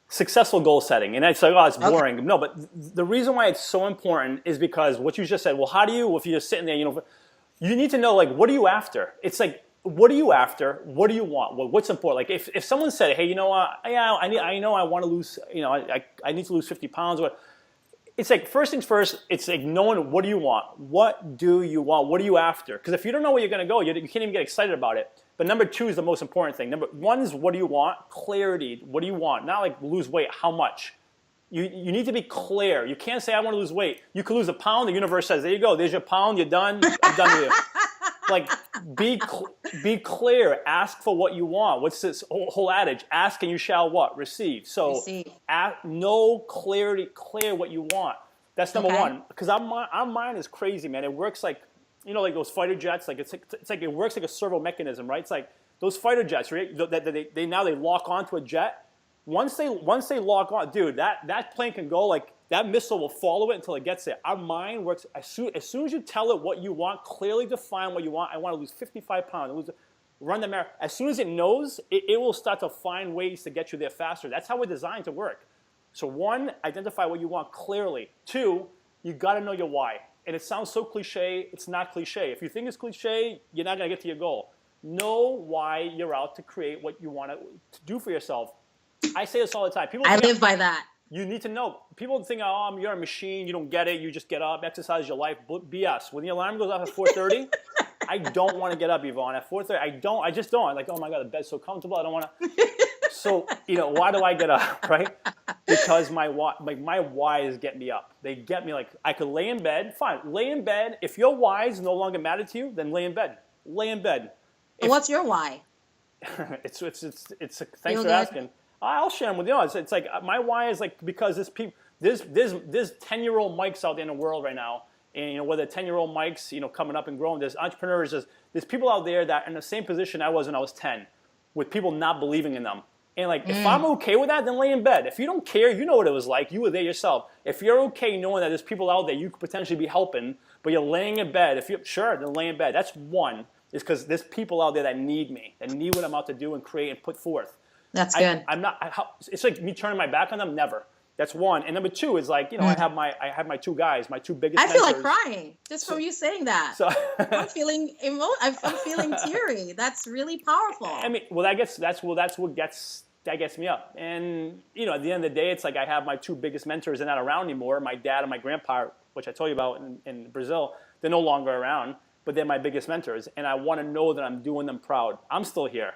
successful goal setting. And it's like, oh, it's boring. Okay. No, but the reason why it's so important is because what you just said, well, if you're just sitting there, you need to know, what are you after? It's like, what are you after? What do you want? What's important? Like if someone said, hey, I know I want to lose, I need to lose 50 pounds. It's like, first things first, it's like knowing what do you want? What do you want? What are you after? Because if you don't know where you're going to go, you can't even get excited about it. But number 2 is the most important thing. Number 1 is what do you want? Clarity. What do you want? Not like lose weight. How much? You need to be clear. You can't say I want to lose weight. You could lose a pound. The universe says, there you go. There's your pound. You're done. I'm done with you. Be clear. Ask for what you want. What's this whole adage? Ask and you shall what? Receive. So know clarity. Clear what you want. That's number 1. Because our mind is crazy, man. It works like, like those fighter jets. Like it's like it works like a servo mechanism, right? It's like those fighter jets, right? That they lock onto a jet. Once they lock on, dude, that plane can go like that missile will follow it until it gets there. Our mind works as soon as you tell it what you want, clearly define what you want. I want to lose 55 pounds. Run the marathon. As soon as it knows, it will start to find ways to get you there faster. That's how we're designed to work. So 1, identify what you want clearly. 2, you got to know your why. And it sounds so cliche, it's not cliche. If you think it's cliche, you're not going to get to your goal. Know why you're out to create what you want to do for yourself. I say this all the time. I live by that. You need to know. People think, oh, you're a machine, you don't get it, you just get up, exercise your life. BS. When the alarm goes off at 4:30, I don't want to get up, Yvonne. At 4:30, I just don't. I'm like, oh my God, the bed's so comfortable, I don't want to. So, why do I get up, right? Because my whys get me up. They get me like, I could lay in bed, fine, lay in bed. If your whys no longer matter to you, then lay in bed. Lay in bed. And what's your why? Thanks for asking. I'll share them with you. It's like my why is like, because there's 10-year-old Mikes out there in the world right now. And whether 10-year-old Mikes, coming up and growing, there's entrepreneurs, there's people out there that are in the same position I was when I was 10, with people not believing in them. And like, if I'm okay with that, then lay in bed. If you don't care, you know what it was like. You were there yourself. If you're okay knowing that there's people out there you could potentially be helping, but you're laying in bed, then lay in bed. That's one. Is because there's people out there that need me, that need what I'm about to do and create and put forth. That's good. It's like me turning my back on them. Never. That's one. And number two is like, I have my two guys, my two biggest. I feel like crying just from you saying that. So I'm feeling I'm feeling teary. That's really powerful. I mean, well, that's what gets me up. And at the end of the day, it's like I have my two biggest mentors. They're not around anymore. My dad and my grandpa, which I told you about in Brazil, they're no longer around, but they're my biggest mentors. And I want to know that I'm doing them proud. I'm still here.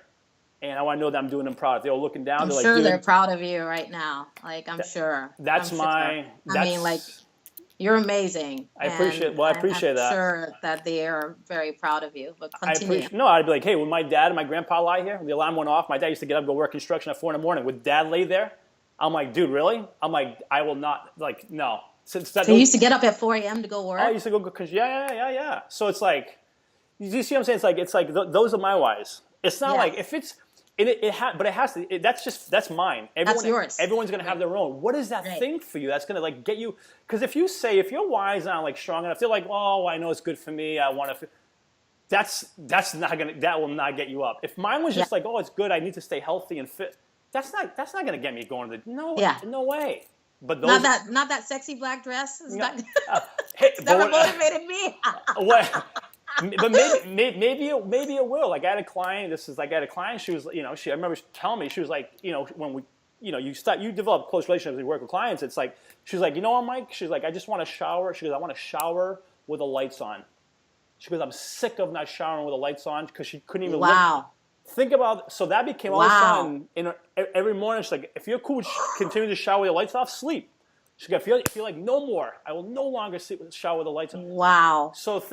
And I want to know that I'm doing them proud. If they're looking down, I'm sure they're proud of you right now. Like, I'm sure. I mean, like, you're amazing. I appreciate that. I'm sure that they are very proud of you. But continue. I'd be like, hey, when my dad and my grandpa lie here, the alarm went off. My dad used to get up and go work construction at 4 a.m. Would dad lay there? I'm like, dude, really? I'm like, I will not. Like, no. So you used to get up at 4 a.m. to go work? I used to go because yeah. So it's like, you see what I'm saying? It's like those are my whys. It's not like if it's. But it has to. That's mine. That's yours. Everyone's gonna have their own. What is that thing for you that's gonna like get you? Because if your why is not like strong enough, they're like, oh, I know it's good for me. I want to. That will not get you up. If mine was just like, oh, it's good. I need to stay healthy and fit. That's not gonna get me going to no way. But those, not that sexy black dress. It's never motivated me. What? But maybe it will. Like I had a client. She was, I remember telling me, she was like, when we, you develop close relationships, you work with clients. It's like, she was like, you know what, Mike? She's like, I just want to shower. She goes, I want to shower with the lights on. She goes, I'm sick of not showering with the lights on because she couldn't even look. Think about, so that became all of a sudden, every morning, she's like, if you're cool, continue to shower with the lights off, sleep. She goes, I feel like no more. I will no longer shower with the lights on. Wow. So,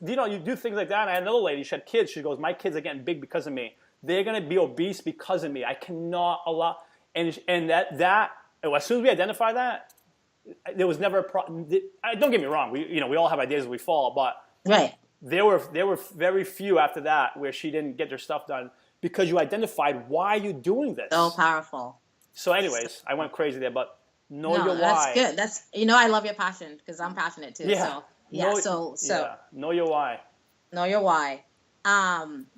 you do things like that. And I had another lady, she had kids. She goes, my kids are getting big because of me. They're going to be obese because of me. I cannot allow, and that as soon as we identify that, there was never a problem. Don't get me wrong. We all have ideas as we fall, but there were very few after that where she didn't get her stuff done because you identified why you're doing this. So powerful. So anyways, I went crazy there, but know your why. That's good. That's I love your passion because I'm passionate too. Yeah. So know your why. Know your why.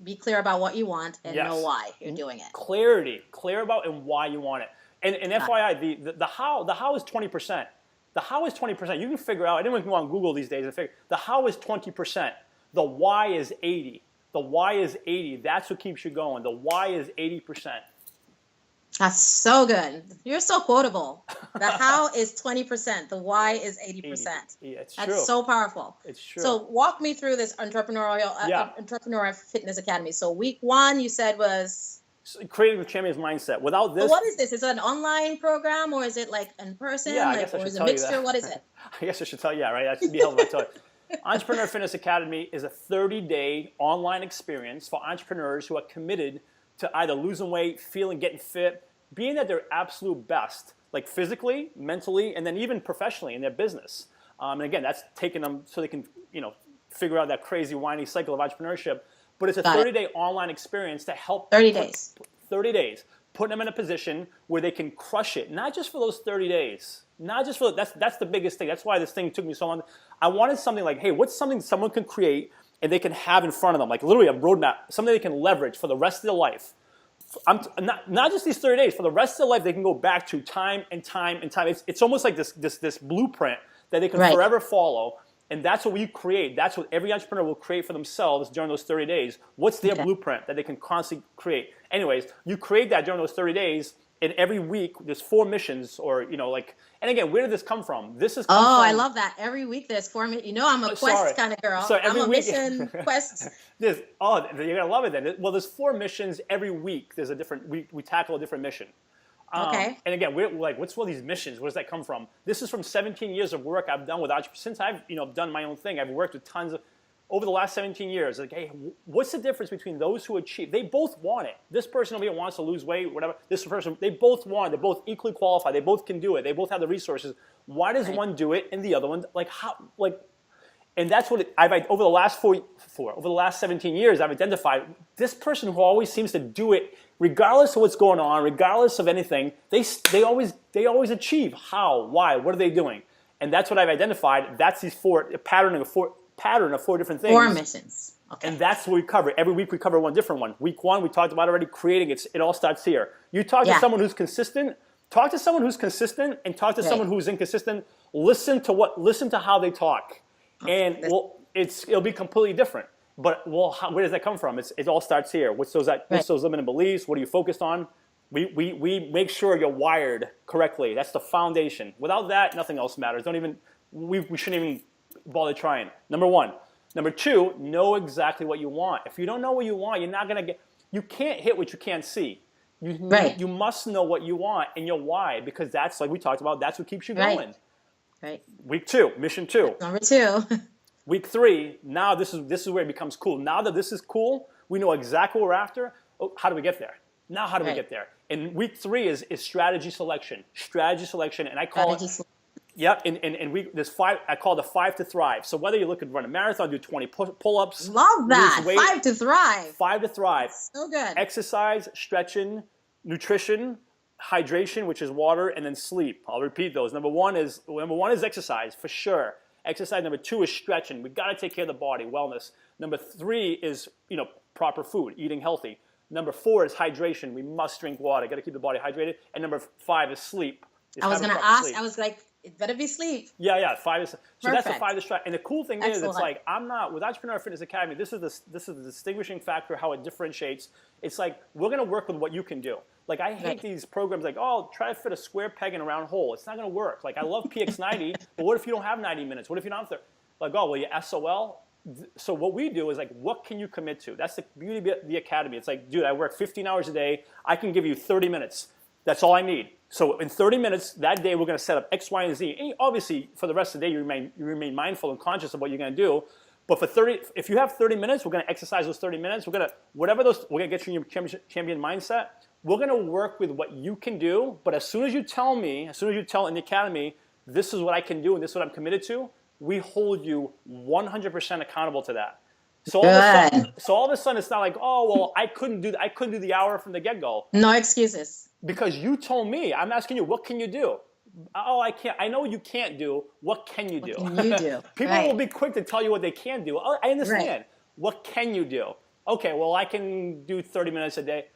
Be clear about what you want and know why you're doing it. Clear about and why you want it. And FYI, the how is 20%. The how is 20%. You can figure out. Anyone can go on Google these days and figure. The how is 20%. The why is 80. The why is 80. That's what keeps you going. The why is 80%. That's so good. You're so quotable. The how is 20%. The why is 80%. Yeah, it's That's true. So powerful. It's true. So walk me through this entrepreneurial fitness academy. So week 1 you said was creating the champion's mindset. Without this, so what is this? Is it an online program or is it like in person? Yeah, I guess I should tell you that. What is it? I guess I should tell you. Yeah, right. That should be helpful. To tell you. Entrepreneur Fitness Academy is a 30-day online experience for entrepreneurs who are committed to either losing weight, getting fit, being at their absolute best, like physically, mentally, and then even professionally in their business. And again, that's taking them so they can, figure out that crazy, whiny cycle of entrepreneurship. But it's a 30-day online experience to help 30 days. 30 days, putting them in a position where they can crush it, not just for those 30 days. Not just for that's the biggest thing. That's why this thing took me so long. I wanted something like, hey, what's something someone can create and they can have in front of them, like literally a roadmap, something they can leverage for the rest of their life. Not just these 30 days, for the rest of their life, they can go back to time and time and time. It's almost like this blueprint that they can forever follow. And that's what we create. That's what every entrepreneur will create for themselves during those 30 days. What's their blueprint that they can constantly create? Anyways, you create that during those 30 days, and every week there's 4 missions, or like. And again, where did this come from? This is come Oh, from. I love that. Every week there's 4 minutes. I'm a quest Sorry. kind of girl. So I'm every a week, mission quest. you're gonna love it then. Well, there's 4 missions every week. There's a different. We tackle a different mission. Okay. And again, we're like, what's all these missions? Where does that come from? This is from 17 years of work I've done with entrepreneurs. Since I've done my own thing, I've worked with tons of. Over the last 17 years, like, hey, what's the difference between those who achieve? They both want it. This person over here wants to lose weight, whatever. This person, they both want it. They're both equally qualified. They both can do it. They both have the resources. Why does one do it and the other one, like, how, like? And that's what I've over the last over the last 17 years, I've identified this person who always seems to do it, regardless of what's going on, regardless of anything. They always achieve. How? Why? What are they doing? And that's what I've identified. That's these pattern of 4 different things. 4 missions. Okay. And that's what we cover. Every week we cover one different one. Week 1, we talked about already creating it. It all starts here. You talk to someone who's consistent. Talk to someone who's consistent, and talk to someone who's inconsistent. Listen to how they talk, and it'll be completely different. But where does that come from? It all starts here. What's those limiting beliefs? What are you focused on? We make sure you're wired correctly. That's the foundation. Without that, nothing else matters. We shouldn't even bother trying. Number 1. Number 2, know exactly what you want. If you don't know what you want, you're not gonna get. You can't hit what you can't see. You must know what you want and your why, because that's, like we talked about, that's what keeps you going. Right. Week 2, mission 2. Number 2. Week 3, now this is where it becomes cool. Now that this is cool, we know exactly what we're after. Oh, how do we get there? Now how do we get there? And week 3 is strategy selection. Strategy selection, and I call it. Yep, and there's 5. I call it the 5 to thrive. So whether you're looking to run a marathon, do 20 pull-ups, love that. lose weight, 5 to thrive. 5 to thrive. So good. Exercise, stretching, nutrition, hydration, which is water, and then sleep. I'll repeat those. Number one is exercise for sure. Exercise. Number 2 is stretching. We got to take care of the body, wellness. Number 3 is proper food, eating healthy. Number 4 is hydration. We must drink water. Got to keep the body hydrated. And number 5 is sleep. I was going to ask. Sleep. I was like, it better be sleep. Yeah. 5 is so. Perfect. That's the 5 to stretch. And the cool thing is, it's like I'm not with Entrepreneur Fitness Academy. This is the distinguishing factor, how it differentiates. It's like we're going to work with what you can do. Like I hate these programs like, oh, try to fit a square peg in a round hole. It's not going to work. Like I love PX90, but what if you don't have 90 minutes? What if you don't have to? Like, oh, well, you SOL. So what we do is like, what can you commit to? That's the beauty of the academy. It's like, dude, I work 15 hours a day. I can give you 30 minutes. That's all I need. So in 30 minutes that day, we're going to set up X, Y, and Z. And obviously, for the rest of the day, you remain mindful and conscious of what you're going to do. But if you have 30 minutes, we're going to exercise those 30 minutes. We're going to get you in your champion mindset. We're going to work with what you can do. But as soon as you tell in the academy, this is what I can do and this is what I'm committed to, we hold you 100% accountable to that. So all of a sudden, it's not like, oh, well, I couldn't do the hour from the get-go. No excuses. Because you told me. I'm asking you, what can you do? Oh, I can't. I know you can't do. What can you do? What can you do? People will be quick to tell you what they can do. Oh, I understand. Right. What can you do? Okay, well, I can do 30 minutes a day.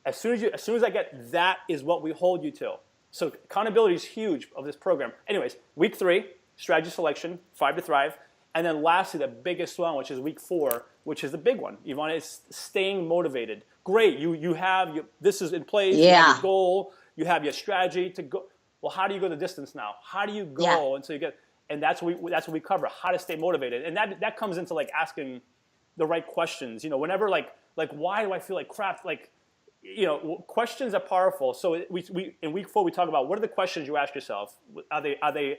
As soon as I get that is what we hold you to. So accountability is huge of this program. Anyways, week 3, strategy selection, 5 to thrive. And then lastly, the biggest one, which is week 4, which is the big one. Yvonne, is staying motivated. Great, this is in place. Yeah. You have your goal. You have your strategy to go. Well, how do you go the distance now? How do you go until you get? And that's what we cover. How to stay motivated, and that comes into like asking the right questions. Whenever like why do I feel like crap? Like, questions are powerful. So we in week 4 we talk about what are the questions you ask yourself. Are they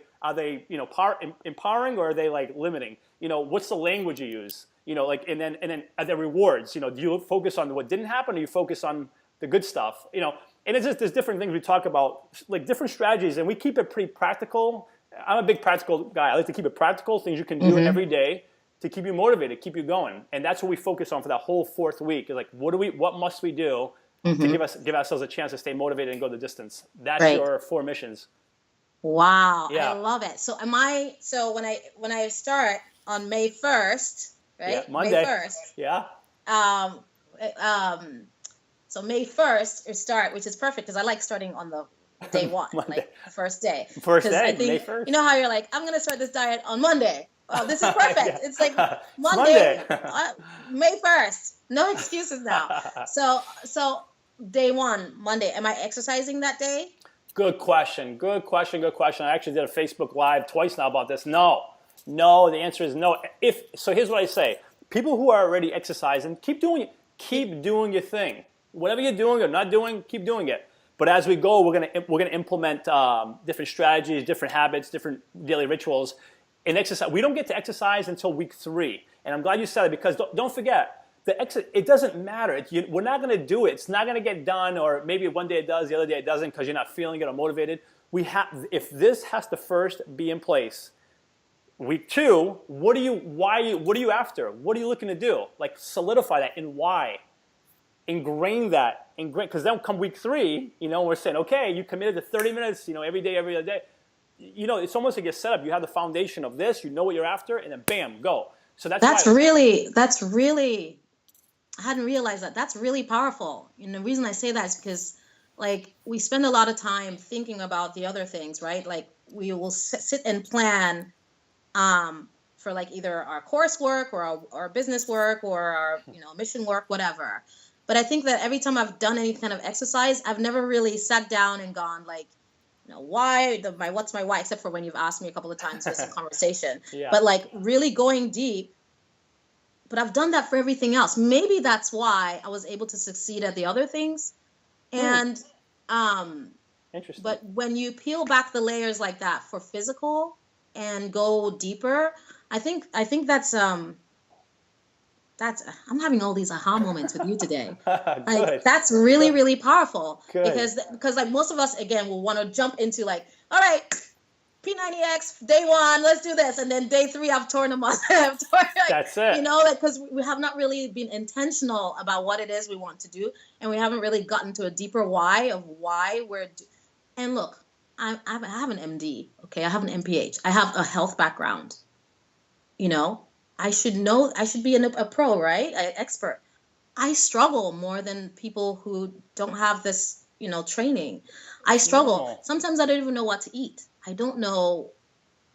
empowering or are they like limiting? What's the language you use? And then are there rewards? Do you focus on what didn't happen or you focus on the good stuff? And it's just there's different things we talk about, like different strategies, and we keep it pretty practical. I'm a big practical guy. I like to keep it practical, things you can do every day to keep you motivated, keep you going. And that's what we focus on for that whole 4th week. Is like what must we do to give ourselves a chance to stay motivated and go the distance. That's your 4 missions. Wow, yeah. I love it. So when I start on May 1st, right? Yeah, Monday. May 1st. Yeah. So May 1st is start, which is perfect because I like starting on the day 1, like the first day. First day, I think, May 1st. You know how you're like, I'm going to start this diet on Monday. Oh, this is perfect. Yeah. It's like Monday. May 1st. No excuses now. So day one, Monday, am I exercising that day? Good question. Good question. Good question. I actually did a Facebook Live twice now about this. No. No, the answer is no. If so, here's what I say. People who are already exercising, keep doing your thing. Whatever you're doing or not doing, keep doing it. But as we go, we're gonna implement different strategies, different habits, different daily rituals. In exercise, we don't get to exercise until week 3. And I'm glad you said it, because don't forget, it doesn't matter. We're not going to do it. It's not going to get done, or maybe one day it does, the other day it doesn't, because you're not feeling it or motivated. If this has to first be in place, week 2, what are you after? What are you looking to do? Like, solidify that, and why? Ingrain that, because then come week 3, we're saying, okay, you committed to 30 minutes, every day, every other day. It's almost like a setup. You have the foundation of this, you know what you're after, and then bam, go. So that's really, I hadn't realized that. That's really powerful. And the reason I say that is because, like, we spend a lot of time thinking about the other things, right? Like, we will sit and plan for, like, either our coursework or our business work or our, mission work, whatever. But I think that every time I've done any kind of exercise, I've never really sat down and gone, like, what's my why, except for when you've asked me a couple of times for some conversation. Yeah. But, like, really going deep. But I've done that for everything else. Maybe that's why I was able to succeed at the other things. And interesting. But when you peel back the layers like that for physical and go deeper, I think that's I'm having all these aha moments with you today. Like, that's really, really powerful. Good. Because like most of us, again, will want to jump into, like, all right, P90X, day 1, let's do this. And then day 3, I've torn them off. That's it. Because we have not really been intentional about what it is we want to do. And we haven't really gotten to a deeper why of why and look, I have an MD, okay? I have an MPH. I have a health background. I should be a pro, right? An expert. I struggle more than people who don't have this, training. I struggle. No. Sometimes I don't even know what to eat. I don't know,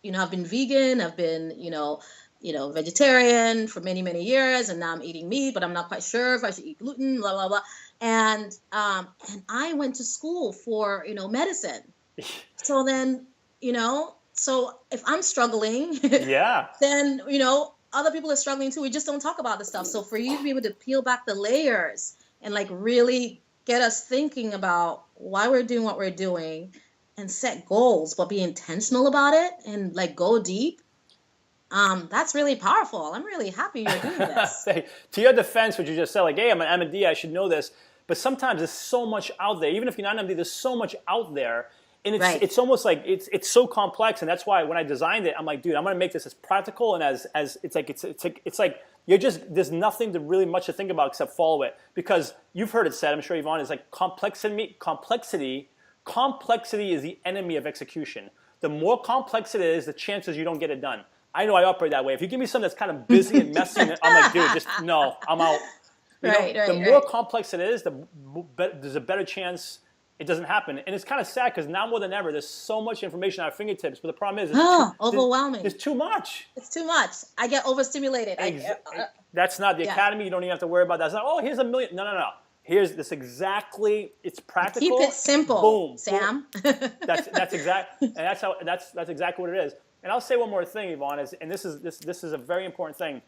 I've been vegan, I've been, vegetarian for many, many years, and now I'm eating meat, but I'm not quite sure if I should eat gluten, blah, blah, blah. And I went to school for, medicine. So then, so if I'm struggling, yeah, then, other people are struggling too. We just don't talk about this stuff. So for you to be able to peel back the layers and, like, really get us thinking about why we're doing what we're doing and set goals, but be intentional about it and, like, go deep. That's really powerful. I'm really happy you're doing this. To your defense, what you just said, like, hey, I'm an MD, I should know this. But sometimes there's so much out there. Even if you're not an MD, there's so much out there. And it's almost like it's so complex, and that's why when I designed it, I'm like, dude, I'm gonna make this as practical and as it's like there's nothing to really much to think about except follow it, because you've heard it said, I'm sure Yvonne, is like complexity is the enemy of execution. The more complex it is, the chances you don't get it done. I know I operate that way. If you give me something that's kind of busy and messy, I'm like, dude, just no, I'm out. The more complex it is, there's a better chance it doesn't happen. And it's kind of sad, because now more than ever, there's so much information at our fingertips. But the problem is, overwhelming. There's too much. It's too much. I get overstimulated. That's not the academy. You don't even have to worry about that. It's not, oh, here's $1 million. No. Here's this exactly. It's practical. Keep it simple. Boom, Sam. Boom. That's exactly what it is. And I'll say one more thing, Yvonne, and this is a very important thing.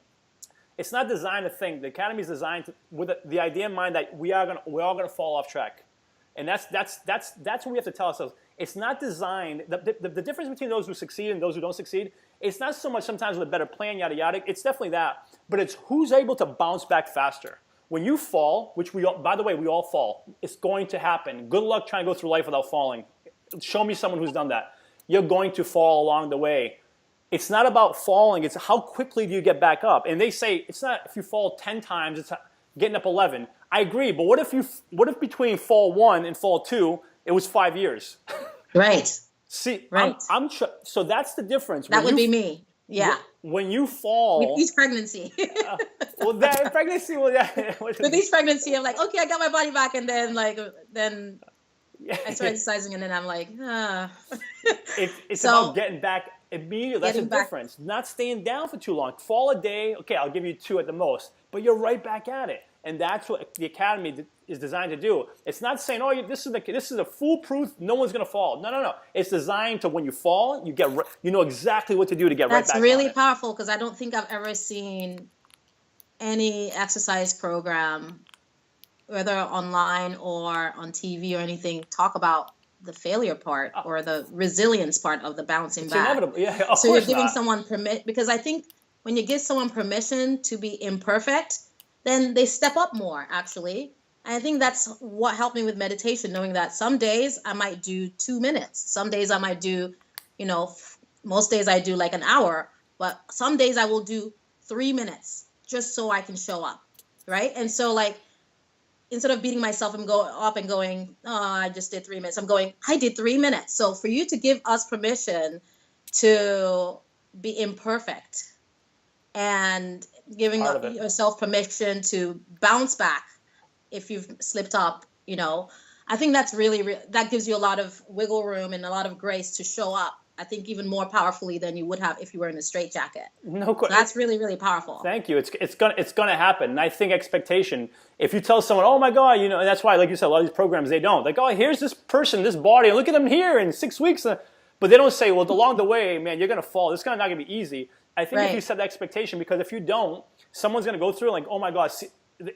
It's not designed to think. The academy is designed with the idea in mind that we're all gonna fall off track. And that's what we have to tell ourselves. It's not designed. The difference between those who succeed and those who don't succeed, it's not so much sometimes with a better plan, yada yada. It's definitely that, but it's who's able to bounce back faster. When you fall, which by the way, we all fall. It's going to happen. Good luck trying to go through life without falling. Show me someone who's done that. You're going to fall along the way. It's not about falling. It's how quickly do you get back up. And they say it's not if you fall 10 times. It's getting up 11. I agree, but what if between fall 1 and fall 2, it was 5 years? Right. See, right. So that's the difference. That would be me. Yeah. When you fall. With each pregnancy. With each pregnancy, I'm like, okay, I got my body back, and then I start exercising, and then I'm like, It's about getting back immediately. That's the difference. Not staying down for too long. Fall a day, okay, I'll give you 2 at the most. but you're right back at it. And that's what the academy is designed to do. It's not saying, oh, this is a foolproof, no one's going to fall. No. It's designed to, when you fall, you know exactly what to do to get right back That's really on it. powerful, because I don't think I've ever seen any exercise program, whether online or on TV or anything, talk about the failure part or the resilience part of the bouncing back. Inevitable. Yeah, of so course you're giving not. someone because I think when you give someone permission to be imperfect, then they step up more, actually. And I think that's what helped me with meditation, knowing that some days I might do 2 minutes. Some days I might do, most days I do like an hour, but some days I will do 3 minutes just so I can show up, right? And so, like, instead of beating myself and going, oh, I just did 3 minutes, I'm going, I did 3 minutes. So for you to give us permission to be imperfect and giving yourself permission to bounce back if you've slipped up, I think that's really, that gives you a lot of wiggle room and a lot of grace to show up, I think, even more powerfully than you would have if you were in a straitjacket. No question. So that's really, really powerful. Thank you. It's gonna happen. And I think expectation, if you tell someone, oh my God, and that's why, like you said, a lot of these programs, they don't. Like, oh, here's this person, this body, and look at them here in 6 weeks. But they don't say, well, along the way, man, you're gonna fall. It's not gonna be easy. I think if you set the expectation, because if you don't, someone's gonna go through like, oh my God, see,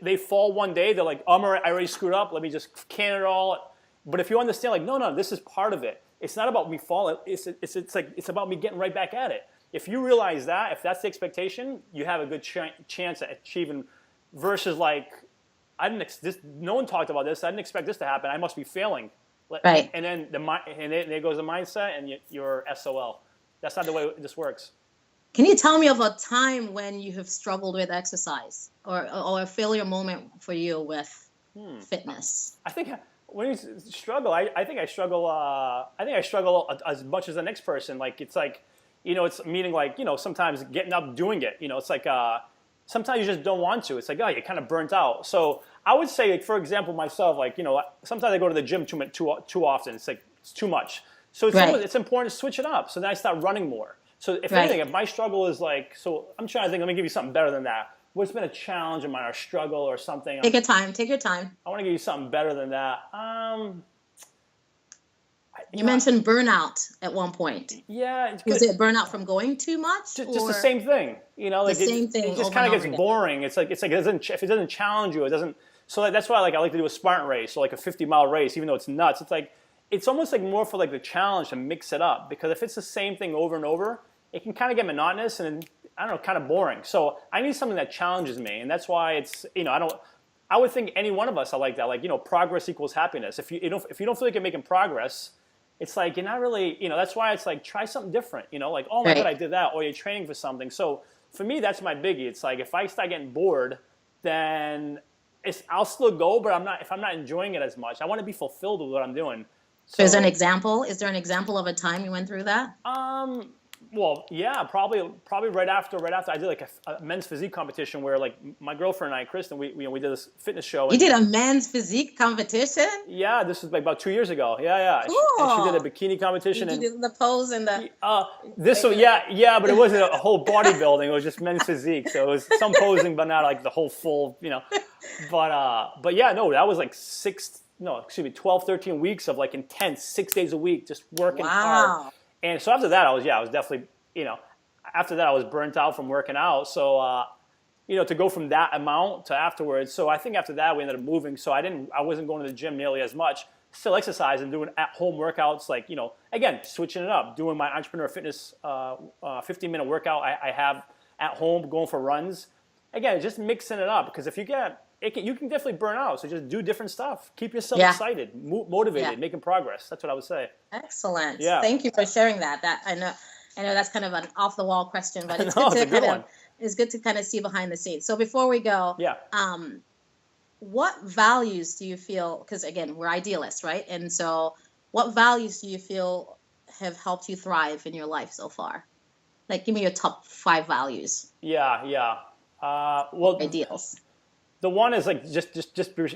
they fall one day, they're like, oh, I already screwed up, let me just can it all. But if you understand, like, no, this is part of it. It's not about me falling. It's about me getting right back at it. If you realize that, if that's the expectation, you have a good chance at achieving. Versus like, no one talked about this. I didn't expect this to happen. I must be failing. Right. And then there goes the mindset, and you're SOL. That's not the way this works. Can you tell me of a time when you have struggled with exercise or a failure moment for you with fitness? I think when you struggle, I think I struggle. I think I struggle as much as the next person. Like, it's like, it's meaning like, sometimes getting up, doing it. It's like sometimes you just don't want to. It's like, oh, you're kind of burnt out. So I would say, like, for example, myself, like, sometimes I go to the gym too often. It's like, it's too much. So it's important to switch it up. So then I start running more. So if anything, if my struggle is like, so I'm trying to think, let me give you something better than that. What's been a challenge of mine or struggle or something? Take your time. Take your time. I want to give you something better than that. You mentioned burnout at one point. Yeah. Was it burnout from going too much? Just the same thing. Like the same thing. It just kind of gets boring. It's like if it doesn't challenge you, it doesn't. So that's why I like to do a Spartan race, so like a 50-mile race, even though it's nuts. It's almost like more for like the challenge to mix it up, because if it's the same thing over and over, it can kind of get monotonous and, I don't know, kind of boring. So I need something that challenges me, and that's why it's, I would think any one of us are like that. Like, progress equals happiness. If you don't feel like you're making progress, it's like you're not really, that's why it's like, try something different. Like, oh my God, I did that, or you're training for something. So for me, that's my biggie. It's like, if I start getting bored, then I'll still go, but if I'm not enjoying it as much, I want to be fulfilled with what I'm doing. So is there an example? Is there an example of a time you went through that? Well, yeah, probably right after I did like a men's physique competition where like my girlfriend and I, Kristen, we did this fitness show. You did a men's physique competition? Yeah, this was like about 2 years ago. Yeah. Cool. And she did a bikini competition. You did the pose and the. But it wasn't a whole bodybuilding. It was just men's physique. So it was some posing, but not like the whole full, But yeah, no, that was like 12, 13 weeks of like intense 6 days a week, just working hard. And so after that, I was definitely, after that I was burnt out from working out. So, to go from that amount to afterwards. So I think after that we ended up moving. So I wasn't going to the gym nearly as much, still exercising, doing at-home workouts, like, again, switching it up, doing my entrepreneur fitness 15-minute workout I have at home, going for runs. Again, just mixing it up, because if you you can definitely burn out. So just do different stuff. Keep yourself excited, motivated, making progress. That's what I would say. Excellent. Yeah. Thank you for sharing that. That I know that's kind of an off the wall question, but it's good to kind of see behind the scenes. So before we go, what values do you feel? Because again, we're idealists, right? And so, what values do you feel have helped you thrive in your life so far? Like, give me your top 5 values. Yeah. Ideals. The one is like just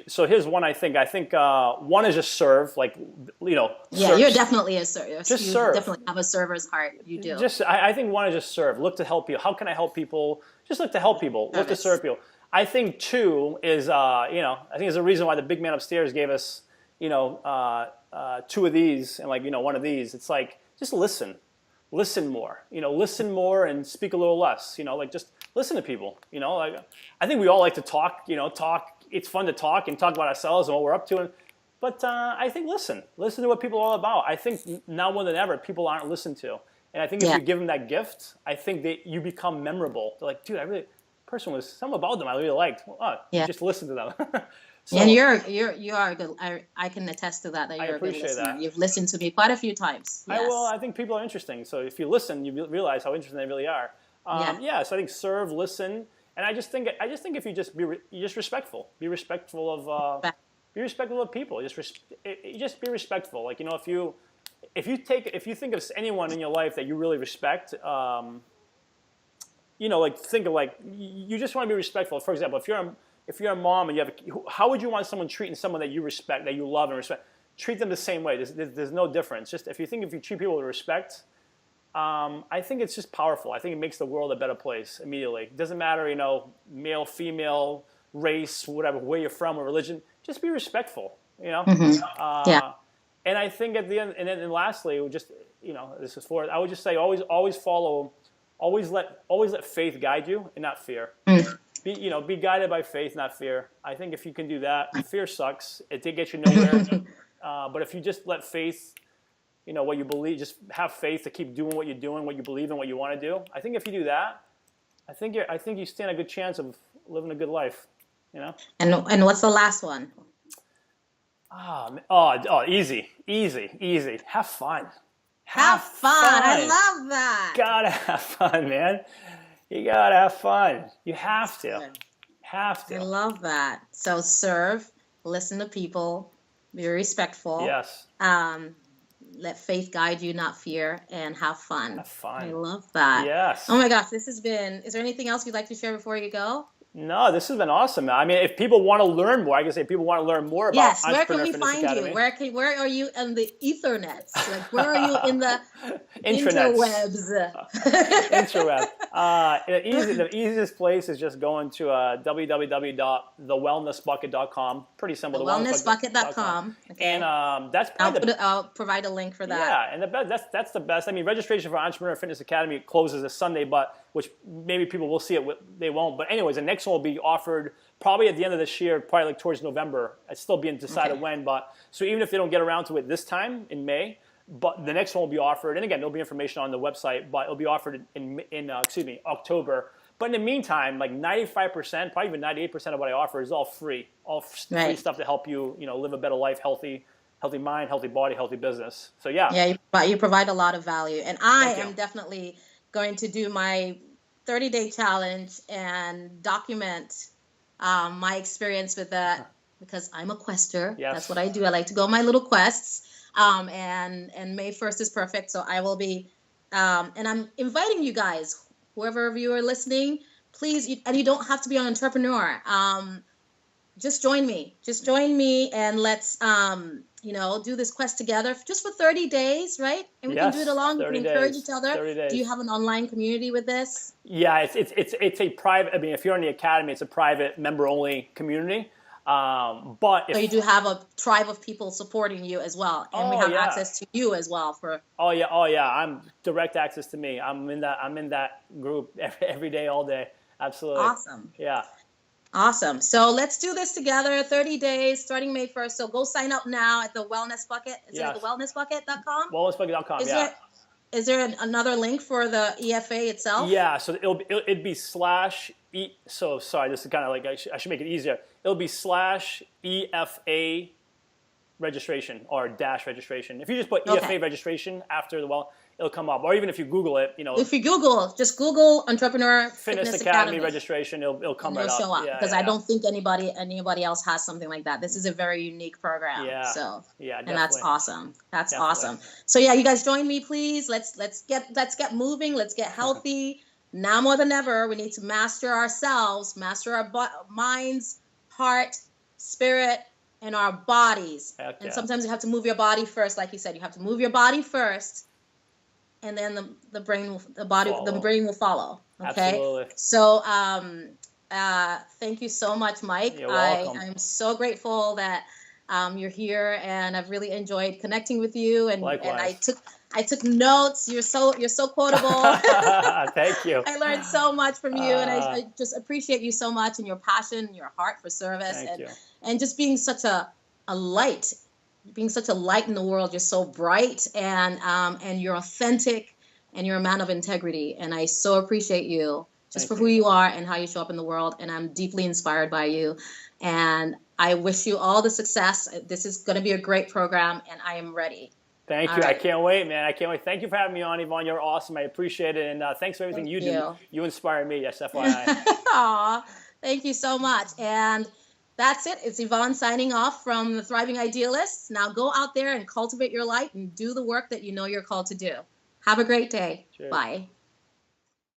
so here's one. I think one is just serve, like, Yeah, serve. you're definitely a server. Just you serve. Definitely have a server's heart. You do. I think one is just serve. Look to help you. How can I help people? Just look to help people. Look to serve people. I think too is I think there's a reason why the big man upstairs gave us two of these and one of these. It's like just listen more, listen more and speak a little less, just listen to people, I think we all like to talk, talk. It's fun to talk and talk about ourselves and what we're up to. But I think listen to what people are all about. I think now more than ever, people aren't listened to. And I think if you give them that gift, I think that you become memorable. They're like, dude, person was something about them I really liked. You just listen to them. So, and you are a good. I can attest to that. That you're a good listener. That. You've listened to me quite a few times. Yes. I think people are interesting. So if you listen, you realize how interesting they really are. So I think serve, listen, and I just think if you just you're just respectful. Be respectful of people. Just be respectful. Like if you think of anyone in your life that you really respect, think of you just want to be respectful. For example, if you're a mom and how would you want someone treating someone that you respect, that you love and respect? Treat them the same way. There's no difference. Just if you treat people with respect, I think it's just powerful. I think it makes the world a better place immediately. It doesn't matter, male, female, race, whatever, where you're from or religion. Just be respectful. Mm-hmm. And I think at the end, and then lastly, this is for it. I would just say always follow. Always let faith guide you and not fear. Mm. Be guided by faith, not fear. I think if you can do that, fear sucks. It did get you nowhere. But if you just let faith, what you believe, just have faith to keep doing what you're doing, what you believe in, what you want to do. I think if you do that, I think you stand a good chance of living a good life. And what's the last one? Easy. Have fun. Have fun. I love that. Gotta have fun, man. You gotta have fun. You have to. I love that. So serve, listen to people, be respectful. Yes. Let faith guide you, not fear, and have fun. Have fun. I love that. Yes. Oh my gosh, is there anything else you'd like to share before you go? No, this has been awesome. I mean, if people want to learn more, I can say people want to learn more about Entrepreneur Fitness Academy. Where can we find you? Where are you in the ethernets? Like, where are you in the interwebs? Interweb. The easiest place is just going to www.thewellnessbucket.com. Pretty simple. Thewellnessbucket.com. Okay. And that's probably I'll provide a link for that. Yeah, and that's the best. I mean, registration for Entrepreneur Fitness Academy closes this Sunday, which maybe people will see it. They won't. But anyways, the next one will be offered probably at the end of this year, probably towards November. It's still being decided when. But so even if they don't get around to it this time in May, but the next one will be offered. And again, there'll be information on the website, but it'll be offered in October. But in the meantime, like 95%, probably even 98% of what I offer is all free. Free stuff to help you, live a better life, healthy mind, healthy body, healthy business. So yeah. Yeah, you provide a lot of value, and I am definitely going to do my 30-day challenge and document my experience with that because I'm a quester. Yes. That's what I do. I like to go on my little quests. And May 1st is perfect. So I will be, and I'm inviting you guys, whoever of you are listening, please, and you don't have to be an entrepreneur. Just join me. And let's, do this quest together just for 30 days, right? And we can do it along. We can encourage each other. 30 days. Do you have an online community with this? Yeah, it's a private. I mean, if you're in the academy, it's a private member-only community. So you do have a tribe of people supporting you as well, and we have access to you as well for. Oh yeah. I'm direct access to me. I'm in that group every day, all day. Absolutely. Awesome. Yeah. Awesome. So let's do this together. 30 days, starting May 1st. So go sign up now at the Wellness Bucket. Is it thewellnessbucket.com? Wellnessbucket.com. Is there another link for the EFA itself? Yeah. So it'd be /E. So sorry, this is kind of like I should make it easier. It'll be /EFA registration or dash registration. If you just put EFA registration after it'll come up. Or even if you Google it, If you just Google Entrepreneur Fitness Academy registration, it'll come right up. It'll show up because I don't think anybody else has something like that. This is a very unique program. Yeah. So definitely. And that's awesome. That's awesome. So yeah, you guys join me, please. Let's get moving. Let's get healthy. Now more than ever, we need to master ourselves, master our minds, heart, spirit, and our bodies. And sometimes you have to move your body first, like you said. You have to move your body first, and then the brain will follow. Okay. Absolutely. So Thank you so much, Mike. You're welcome. I'm so grateful that you're here, and I've really enjoyed connecting with you. And Likewise. I took notes. You're so quotable. Thank you. I learned so much from you, and I just appreciate you so much, and your passion, and your heart for service, Thank you. and just being such a light, being such a light in the world. You're so bright, and you're authentic, and you're a man of integrity, and I so appreciate you just for who you are and how you show up in the world. And I'm deeply inspired by you, and I wish you all the success. This is going to be a great program, and I am ready. Thank you. Right. I can't wait, man. I can't wait. Thank you for having me on, Yvonne. You're awesome. I appreciate it. And thanks for everything you do. You inspire me. Yes, FYI. Aw, thank you so much. And that's it. It's Yvonne signing off from the Thriving Idealists. Now go out there and cultivate your light and do the work that you know you're called to do. Have a great day. Cheers. Bye.